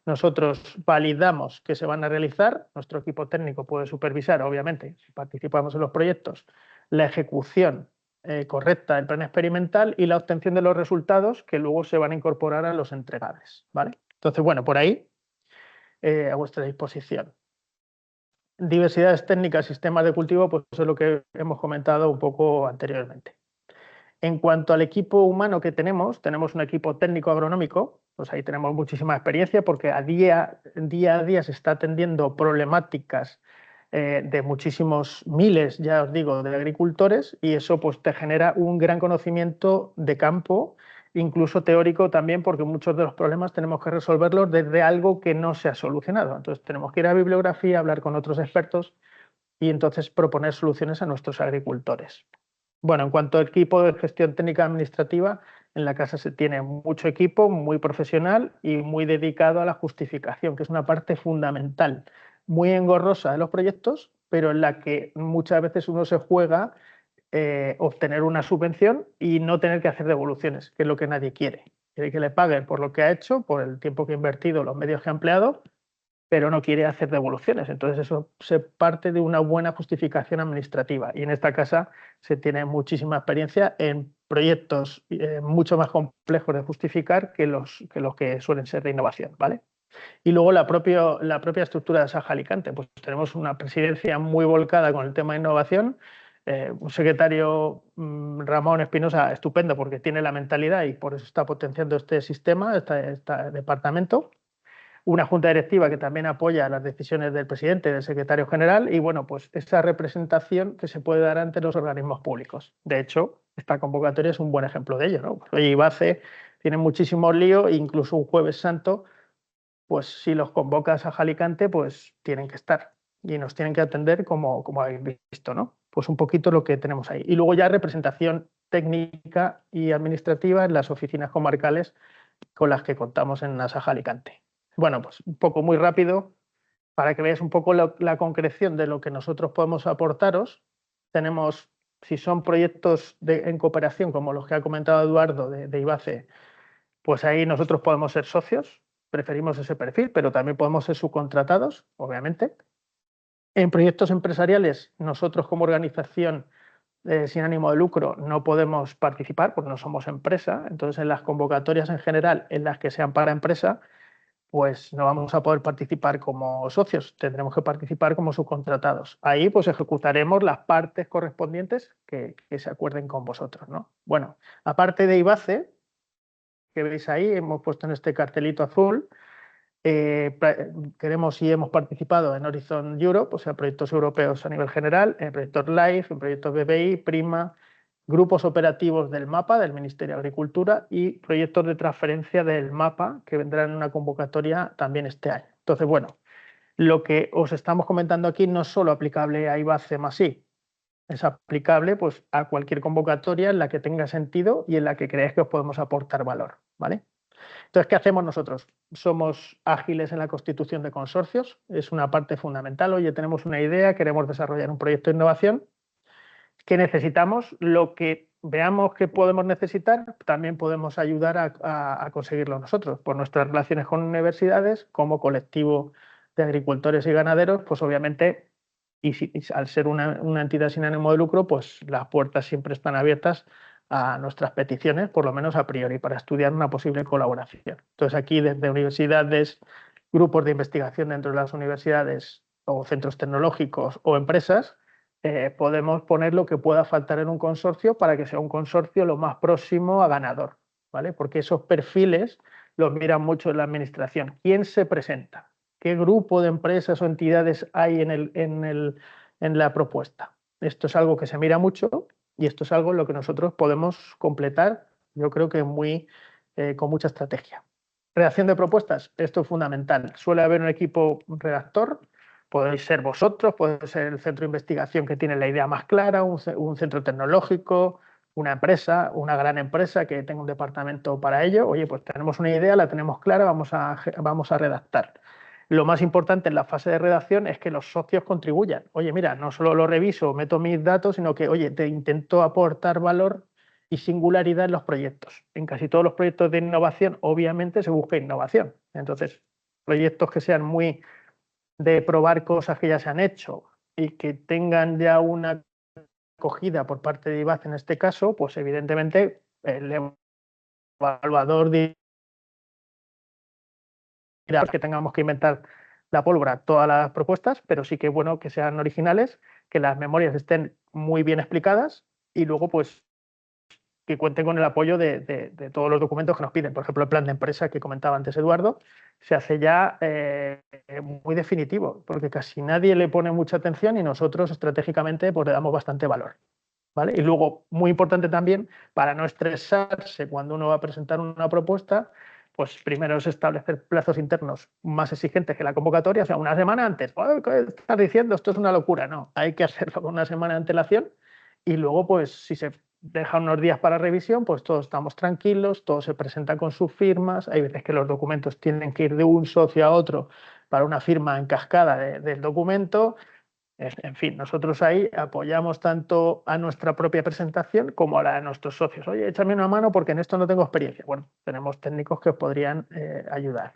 D: Nosotros validamos que se van a realizar, nuestro equipo técnico puede supervisar, obviamente, si participamos en los proyectos, la ejecución correcta del plan experimental y la obtención de los resultados que luego se van a incorporar a los entregables, ¿vale? Entonces, bueno, por ahí a vuestra disposición. Diversidades técnicas, sistemas de cultivo, pues eso es lo que hemos comentado un poco anteriormente. En cuanto al equipo humano que tenemos un equipo técnico agronómico, pues ahí tenemos muchísima experiencia porque día a día se está atendiendo problemáticas de muchísimos miles, ya os digo, de agricultores y eso pues te genera un gran conocimiento de campo, incluso teórico también, porque muchos de los problemas tenemos que resolverlos desde algo que no se ha solucionado. Entonces tenemos que ir a bibliografía, hablar con otros expertos y entonces proponer soluciones a nuestros agricultores. Bueno, en cuanto al equipo de gestión técnica administrativa, en la casa se tiene mucho equipo, muy profesional y muy dedicado a la justificación, que es una parte fundamental, muy engorrosa de los proyectos, pero en la que muchas veces uno se juega obtener una subvención y no tener que hacer devoluciones, que es lo que nadie quiere. Quiere que le paguen por lo que ha hecho, por el tiempo que ha invertido, los medios que ha empleado, pero no quiere hacer devoluciones. Entonces eso se parte de una buena justificación administrativa y en esta casa se tiene muchísima experiencia en proyectos mucho más complejos de justificar que los que suelen ser de innovación, ¿vale? Y luego la propia estructura de Saja Alicante, pues tenemos una presidencia muy volcada con el tema de innovación, un secretario Ramón Espinosa estupendo porque tiene la mentalidad y por eso está potenciando este sistema, este departamento. Una junta directiva que también apoya las decisiones del presidente y del secretario general y, bueno, pues esa representación que se puede dar ante los organismos públicos. De hecho, esta convocatoria es un buen ejemplo de ello, ¿no? Pues, oye, IBACE tiene muchísimo lío, incluso un Jueves Santo, pues si los convocas a Alicante, pues tienen que estar y nos tienen que atender como habéis visto, ¿no? Pues un poquito lo que tenemos ahí. Y luego ya representación técnica y administrativa en las oficinas comarcales con las que contamos en Asaja Alicante. Bueno, pues un poco muy rápido para que veáis un poco la concreción de lo que nosotros podemos aportaros. Tenemos Si son proyectos en cooperación, como los que ha comentado Eduardo de IBACE, pues ahí nosotros podemos ser socios, preferimos ese perfil, pero también podemos ser subcontratados, obviamente. En proyectos empresariales, nosotros como organización sin ánimo de lucro no podemos participar porque no somos empresa. Entonces, en las convocatorias en general, en las que sean para empresa, pues no vamos a poder participar como socios, tendremos que participar como subcontratados. Ahí pues ejecutaremos las partes correspondientes que se acuerden con vosotros, ¿no? Bueno, aparte de IBACE, que veis ahí, hemos puesto en este cartelito azul, queremos y hemos participado en Horizon Europe, o sea, proyectos europeos a nivel general, en proyectos LIFE, en proyectos BBI, Prima, grupos operativos del MAPA, del Ministerio de Agricultura, y proyectos de transferencia del MAPA, que vendrán en una convocatoria también este año. Entonces, bueno, lo que os estamos comentando aquí no es solo aplicable a IBACE más I, es aplicable pues, a cualquier convocatoria en la que tenga sentido y en la que creáis que os podemos aportar valor, ¿vale? Entonces, ¿qué hacemos nosotros? Somos ágiles en la constitución de consorcios, es una parte fundamental. Oye, tenemos una idea, queremos desarrollar un proyecto de innovación, ¿qué necesitamos? Lo que veamos que podemos necesitar, también podemos ayudar a conseguirlo nosotros, por nuestras relaciones con universidades, como colectivo de agricultores y ganaderos, pues obviamente, al ser una entidad sin ánimo de lucro, pues las puertas siempre están abiertas a nuestras peticiones, por lo menos a priori, para estudiar una posible colaboración. Entonces aquí desde universidades, grupos de investigación dentro de las universidades o centros tecnológicos o empresas, podemos poner lo que pueda faltar en un consorcio para que sea un consorcio lo más próximo a ganador, ¿vale? Porque esos perfiles los miran mucho en la administración. ¿Quién se presenta? ¿Qué grupo de empresas o entidades hay en la propuesta? Esto es algo que se mira mucho y esto es algo en lo que nosotros podemos completar, yo creo que con mucha estrategia. Redacción de propuestas, esto es fundamental. Suele haber un equipo redactor, podéis ser vosotros, puede ser el centro de investigación que tiene la idea más clara, un centro tecnológico, una empresa, una gran empresa que tenga un departamento para ello. Oye, pues tenemos una idea, la tenemos clara, vamos a redactar. Lo más importante en la fase de redacción es que los socios contribuyan. Oye, mira, no solo lo reviso, meto mis datos, sino que, oye, te intento aportar valor y singularidad en los proyectos. En casi todos los proyectos de innovación, obviamente, se busca innovación. Entonces, proyectos que sean muy de probar cosas que ya se han hecho y que tengan ya una acogida por parte de IBACE en este caso, pues evidentemente el evaluador dirá que tengamos que inventar la pólvora todas las propuestas, pero sí que es bueno que sean originales, que las memorias estén muy bien explicadas y luego pues que cuenten con el apoyo de todos los documentos que nos piden. Por ejemplo, el plan de empresa que comentaba antes Eduardo, se hace ya muy definitivo, porque casi nadie le pone mucha atención y nosotros estratégicamente pues, le damos bastante valor, ¿vale? Y luego, muy importante también, para no estresarse cuando uno va a presentar una propuesta, pues primero es establecer plazos internos más exigentes que la convocatoria, o sea, una semana antes. ¿Qué estás diciendo? Esto es una locura. No, hay que hacerlo con una semana de antelación y luego, pues, si se deja unos días para revisión, pues todos estamos tranquilos, todo se presenta con sus firmas. Hay veces que los documentos tienen que ir de un socio a otro para una firma en cascada del documento. En fin, nosotros ahí apoyamos tanto a nuestra propia presentación como a la de nuestros socios. Oye, échame una mano porque en esto no tengo experiencia. Bueno, tenemos técnicos que os podrían ayudar,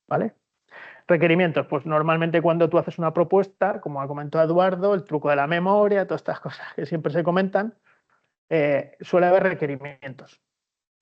D: ¿vale? Requerimientos, pues normalmente cuando tú haces una propuesta, como ha comentado Eduardo, el truco de la memoria, todas estas cosas que siempre se comentan, suele haber requerimientos.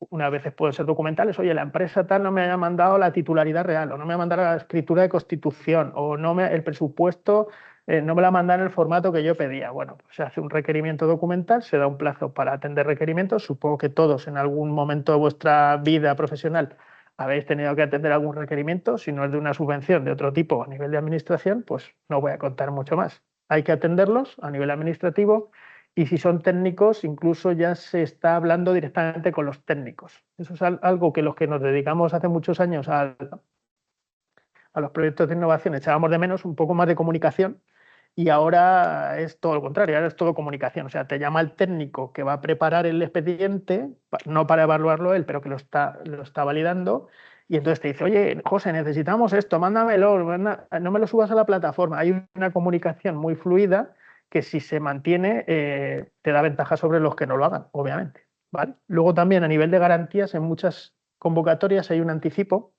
D: Unas veces pueden ser documentales, oye, la empresa tal no me haya mandado la titularidad real, o no me ha mandado la escritura de constitución, o el presupuesto no me la mandan en el formato que yo pedía. Bueno, pues se hace un requerimiento documental, se da un plazo para atender requerimientos. Supongo que todos en algún momento de vuestra vida profesional habéis tenido que atender algún requerimiento. Si no es de una subvención de otro tipo a nivel de administración, pues no voy a contar mucho más. Hay que atenderlos a nivel administrativo. Y si son técnicos, incluso ya se está hablando directamente con los técnicos. Eso es algo que los que nos dedicamos hace muchos años a los proyectos de innovación echábamos de menos, un poco más de comunicación, y ahora es todo lo contrario, ahora es todo comunicación. O sea, te llama el técnico que va a preparar el expediente, no para evaluarlo él, pero que lo está validando, y entonces te dice, oye, José, necesitamos esto, mándamelo, no me lo subas a la plataforma. Hay una comunicación muy fluida que si se mantiene te da ventaja sobre los que no lo hagan, obviamente, ¿vale? Luego también a nivel de garantías, en muchas convocatorias hay un anticipo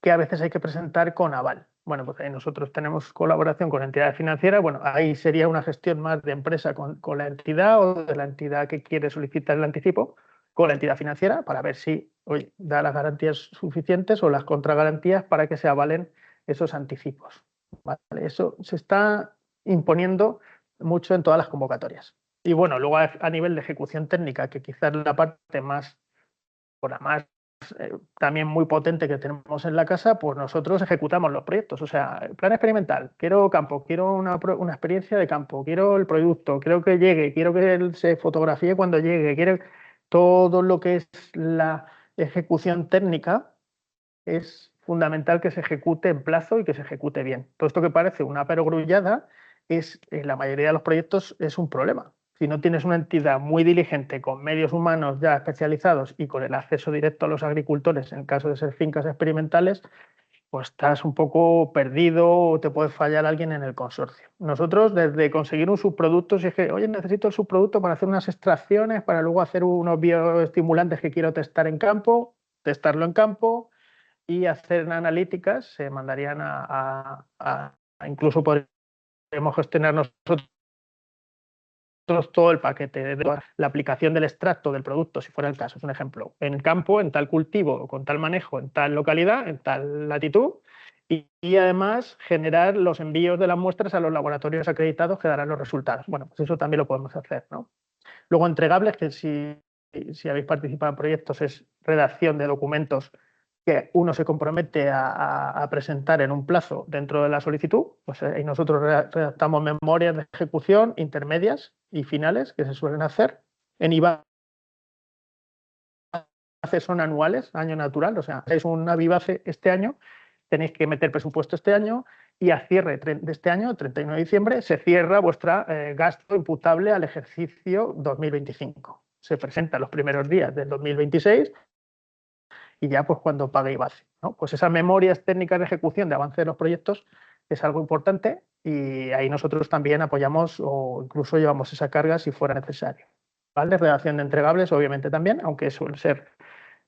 D: que a veces hay que presentar con aval. Bueno, pues ahí nosotros tenemos colaboración con entidades financieras. Bueno, ahí sería una gestión más de empresa con la entidad o de la entidad que quiere solicitar el anticipo con la entidad financiera para ver si da las garantías suficientes o las contragarantías para que se avalen esos anticipos. ¿Vale? Eso se está imponiendo mucho en todas las convocatorias. Y bueno, luego a nivel de ejecución técnica, que quizás es la parte más, o la más también muy potente que tenemos en la casa, pues nosotros ejecutamos los proyectos. O sea, plan experimental, quiero campo, quiero una experiencia de campo, quiero el producto, quiero que llegue, quiero que él se fotografíe cuando llegue, quiero todo lo que es la ejecución técnica. Es fundamental que se ejecute en plazo y que se ejecute bien. Todo esto que parece una perogrullada es, en la mayoría de los proyectos, es un problema. Si no tienes una entidad muy diligente, con medios humanos ya especializados y con el acceso directo a los agricultores, en caso de ser fincas experimentales, pues estás un poco perdido o te puede fallar alguien en el consorcio. Nosotros, desde conseguir un subproducto, si es que, oye, necesito el subproducto para hacer unas extracciones, para luego hacer unos bioestimulantes que quiero testar en campo, testarlo en campo y hacer analíticas, se mandarían incluso podríamos gestionar nosotros todo el paquete de la aplicación del extracto del producto, si fuera el caso, es un ejemplo, en campo, en tal cultivo, con tal manejo, en tal localidad, en tal latitud, y además generar los envíos de las muestras a los laboratorios acreditados que darán los resultados. Bueno, pues eso también lo podemos hacer, ¿no? Luego, entregables, que si habéis participado en proyectos, es redacción de documentos que uno se compromete a presentar en un plazo dentro de la solicitud, pues y nosotros redactamos memorias de ejecución intermedias y finales que se suelen hacer. En IVACE son anuales, año natural, o sea, es una Vivace este año, tenéis que meter presupuesto este año y a cierre de este año, 31 de diciembre, se cierra vuestro gasto imputable al ejercicio 2025. Se presenta los primeros días del 2026 y ya pues cuando pague IVACE, ¿no? Pues esas memorias técnicas de ejecución de avance de los proyectos es algo importante y ahí nosotros también apoyamos o incluso llevamos esa carga si fuera necesario. ¿Vale? Redacción de entregables, obviamente también, aunque suele ser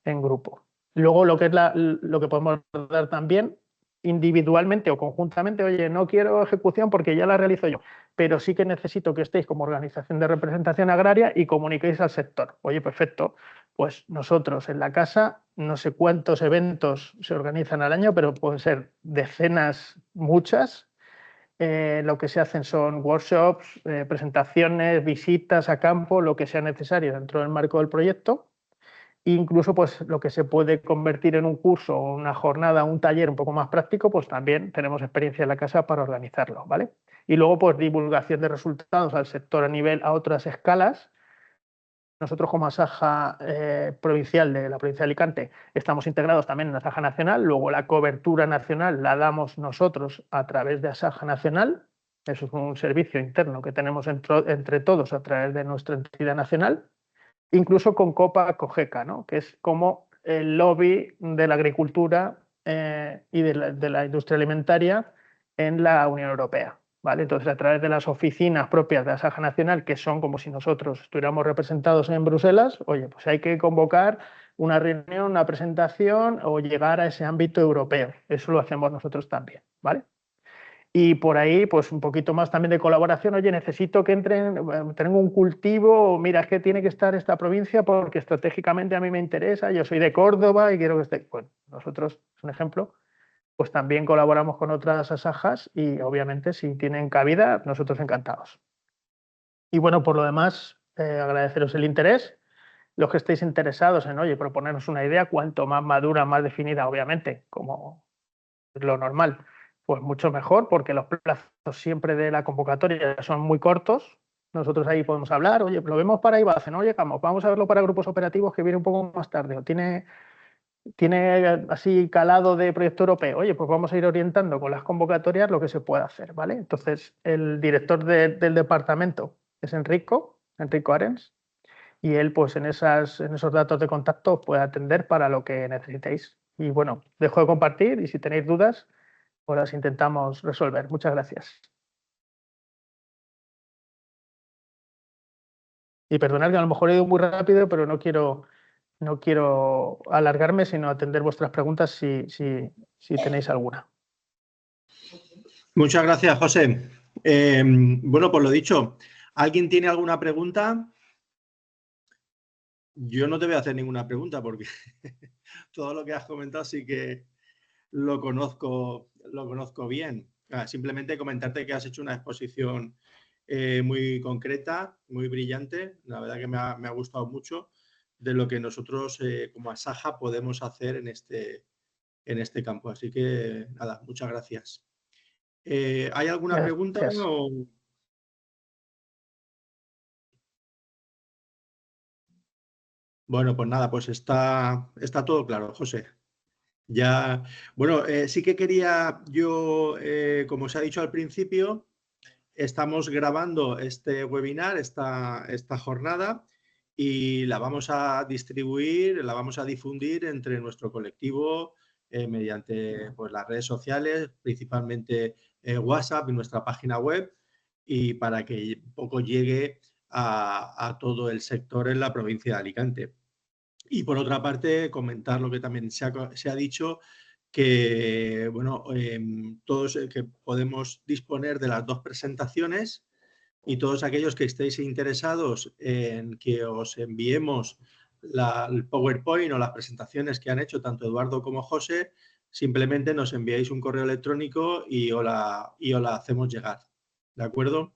D: en grupo. Luego lo que es lo que podemos dar también individualmente o conjuntamente, oye, no quiero ejecución porque ya la realizo yo, pero sí que necesito que estéis como organización de representación agraria y comuniquéis al sector. Oye, perfecto, pues nosotros en la casa no sé cuántos eventos se organizan al año, pero pueden ser decenas, muchas. Lo que se hacen son workshops, presentaciones, visitas a campo, lo que sea necesario dentro del marco del proyecto. Incluso pues lo que se puede convertir en un curso o una jornada, un taller un poco más práctico, pues también tenemos experiencia en la casa para organizarlo, ¿vale? Y luego pues divulgación de resultados al sector a otras escalas. Nosotros como Asaja provincial de la provincia de Alicante estamos integrados también en Asaja Nacional, luego la cobertura nacional la damos nosotros a través de Asaja Nacional, eso es un servicio interno que tenemos entre todos a través de nuestra entidad nacional. Incluso con Copa Cogeca, ¿no? Que es como el lobby de la agricultura y de la industria alimentaria en la Unión Europea. ¿Vale? Entonces, a través de las oficinas propias de Asaja Nacional, que son como si nosotros estuviéramos representados en Bruselas, oye, pues hay que convocar una reunión, una presentación o llegar a ese ámbito europeo. Eso lo hacemos nosotros también, ¿vale? Y por ahí, pues un poquito más también de colaboración. Oye, necesito que entren, tengo un cultivo, mira, es que tiene que estar esta provincia porque estratégicamente a mí me interesa, yo soy de Córdoba y quiero que esté. Bueno, nosotros, es un ejemplo, pues también colaboramos con otras asajas y obviamente si tienen cabida, nosotros encantados. Y bueno, por lo demás, agradeceros el interés. Los que estéis interesados en, oye, proponernos una idea, cuanto más madura, más definida, obviamente, como es lo normal, pues mucho mejor, porque los plazos siempre de la convocatoria son muy cortos. Nosotros ahí podemos hablar, oye, lo vemos para IVACE, no llegamos, vamos a verlo para grupos operativos que viene un poco más tarde, o tiene así calado de proyecto europeo, oye, pues vamos a ir orientando con las convocatorias lo que se puede hacer, ¿vale? Entonces, el director del departamento es Enrico Arens, y él, pues en esos datos de contacto puede atender para lo que necesitéis. Y bueno, dejo de compartir y si tenéis dudas, pues las intentamos resolver. Muchas gracias. Y perdonad que a lo mejor he ido muy rápido, pero no quiero alargarme, sino atender vuestras preguntas si tenéis alguna.
A: Muchas gracias, José. Bueno, pues lo dicho, ¿alguien tiene alguna pregunta? Yo no te voy a hacer ninguna pregunta porque todo lo que has comentado sí que lo conozco bien. Simplemente comentarte que has hecho una exposición muy concreta, muy brillante. La verdad que me ha gustado mucho de lo que nosotros como Asaja podemos hacer en este campo. Así que nada, muchas gracias. ¿Hay alguna pregunta? Bueno, pues nada, pues está todo claro, José. Ya, bueno, sí que quería yo, como os ha dicho al principio, estamos grabando este webinar, esta jornada, y la vamos a distribuir, la vamos a difundir entre nuestro colectivo mediante pues, las redes sociales, principalmente WhatsApp y nuestra página web, y para que un poco llegue a todo el sector en la provincia de Alicante. Y por otra parte, comentar lo que también se ha dicho, que bueno, todos que podemos disponer de las 2 presentaciones, y todos aquellos que estéis interesados en que os enviemos el PowerPoint o las presentaciones que han hecho tanto Eduardo como José, simplemente nos enviáis un correo electrónico y os la hacemos llegar. ¿De acuerdo?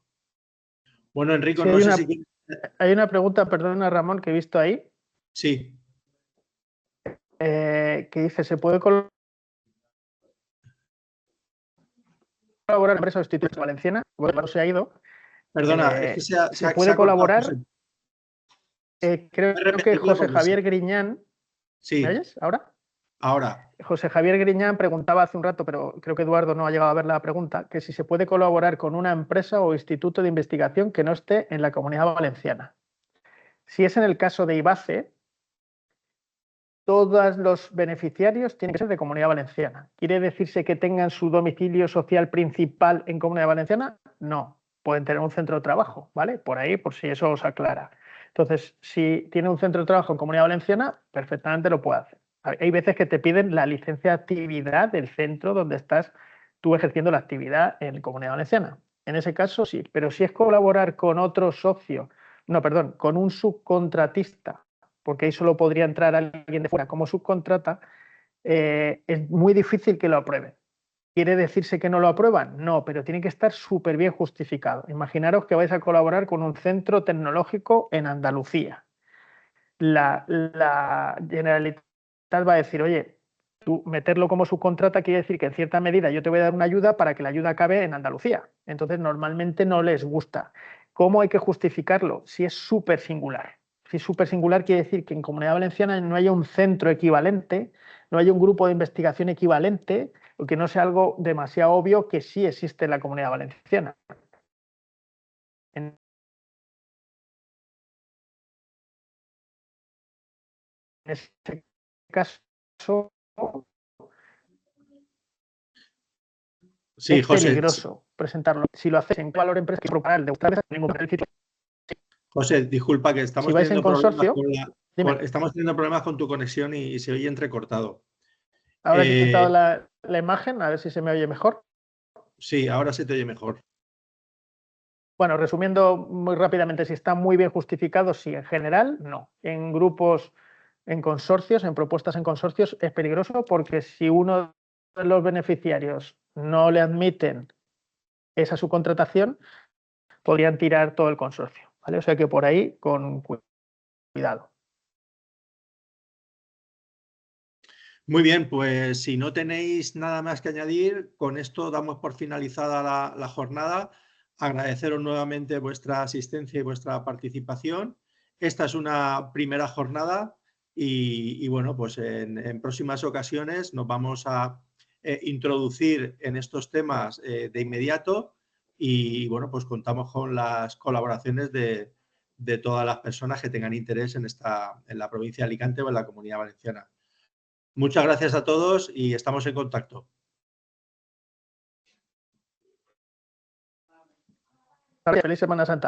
A: Bueno, Enrico,
D: sí,
A: no sé si...
D: Hay una pregunta, perdona Ramón, que he visto ahí.
A: Sí.
D: Que dice, ¿se puede colaborar en empresa o instituto valenciana? Bueno, se ha ido.
A: Perdona, es que
D: se puede colaborar. Creo que José Javier
A: sí.
D: Griñán.
A: Sí.
D: ¿Me oyes ahora?
A: Ahora.
D: José Javier Griñán preguntaba hace un rato, pero creo que Eduardo no ha llegado a ver la pregunta, que si se puede colaborar con una empresa o instituto de investigación que no esté en la Comunidad Valenciana. Si es en el caso de IBACE, todos los beneficiarios tienen que ser de Comunidad Valenciana. ¿Quiere decirse que tengan su domicilio social principal en Comunidad Valenciana? No. Pueden tener un centro de trabajo, ¿vale? Por ahí, por si eso os aclara. Entonces, si tiene un centro de trabajo en Comunidad Valenciana, perfectamente lo puede hacer. Hay veces que te piden la licencia de actividad del centro donde estás tú ejerciendo la actividad en Comunidad Valenciana. En ese caso, sí. Pero si es colaborar con otro socio, con un subcontratista, porque ahí solo podría entrar alguien de fuera como subcontrata, es muy difícil que lo aprueben. ¿Quiere decirse que no lo aprueban? No, pero tiene que estar súper bien justificado. Imaginaros que vais a colaborar con un centro tecnológico en Andalucía. La Generalitat va a decir, oye, tú meterlo como subcontrata quiere decir que en cierta medida yo te voy a dar una ayuda para que la ayuda acabe en Andalucía. Entonces, normalmente no les gusta. ¿Cómo hay que justificarlo? Si es súper singular. Si es súper singular quiere decir que en Comunidad Valenciana no haya un centro equivalente, no haya un grupo de investigación equivalente, o que no sea algo demasiado obvio que sí existe en la Comunidad Valenciana. En ese caso,
A: sí,
D: es
A: José,
D: peligroso presentarlo. Si lo haces en valor empresa, que propagar el de ustedes, ningún beneficio.
A: José, disculpa que estamos
D: Si vais
A: teniendo
D: en consorcio,
A: estamos teniendo problemas con tu conexión y se oye entrecortado.
D: Ahora que he quitado la imagen, a ver si se me oye mejor.
A: Sí, ahora se te oye mejor.
D: Bueno, resumiendo muy rápidamente, si está muy bien justificado, sí, en general, no. En grupos, en consorcios, en propuestas en consorcios, es peligroso porque si uno de los beneficiarios no le admiten esa subcontratación, podrían tirar todo el consorcio, ¿vale? O sea que por ahí, con cuidado.
A: Muy bien, pues si no tenéis nada más que añadir, con esto damos por finalizada la jornada. Agradeceros nuevamente vuestra asistencia y vuestra participación. Esta es una primera jornada y bueno, pues en próximas ocasiones nos vamos a introducir en estos temas de inmediato y bueno, pues contamos con las colaboraciones de todas las personas que tengan interés en la provincia de Alicante o en la Comunidad Valenciana. Muchas gracias a todos y estamos en contacto.
D: Feliz Semana Santa.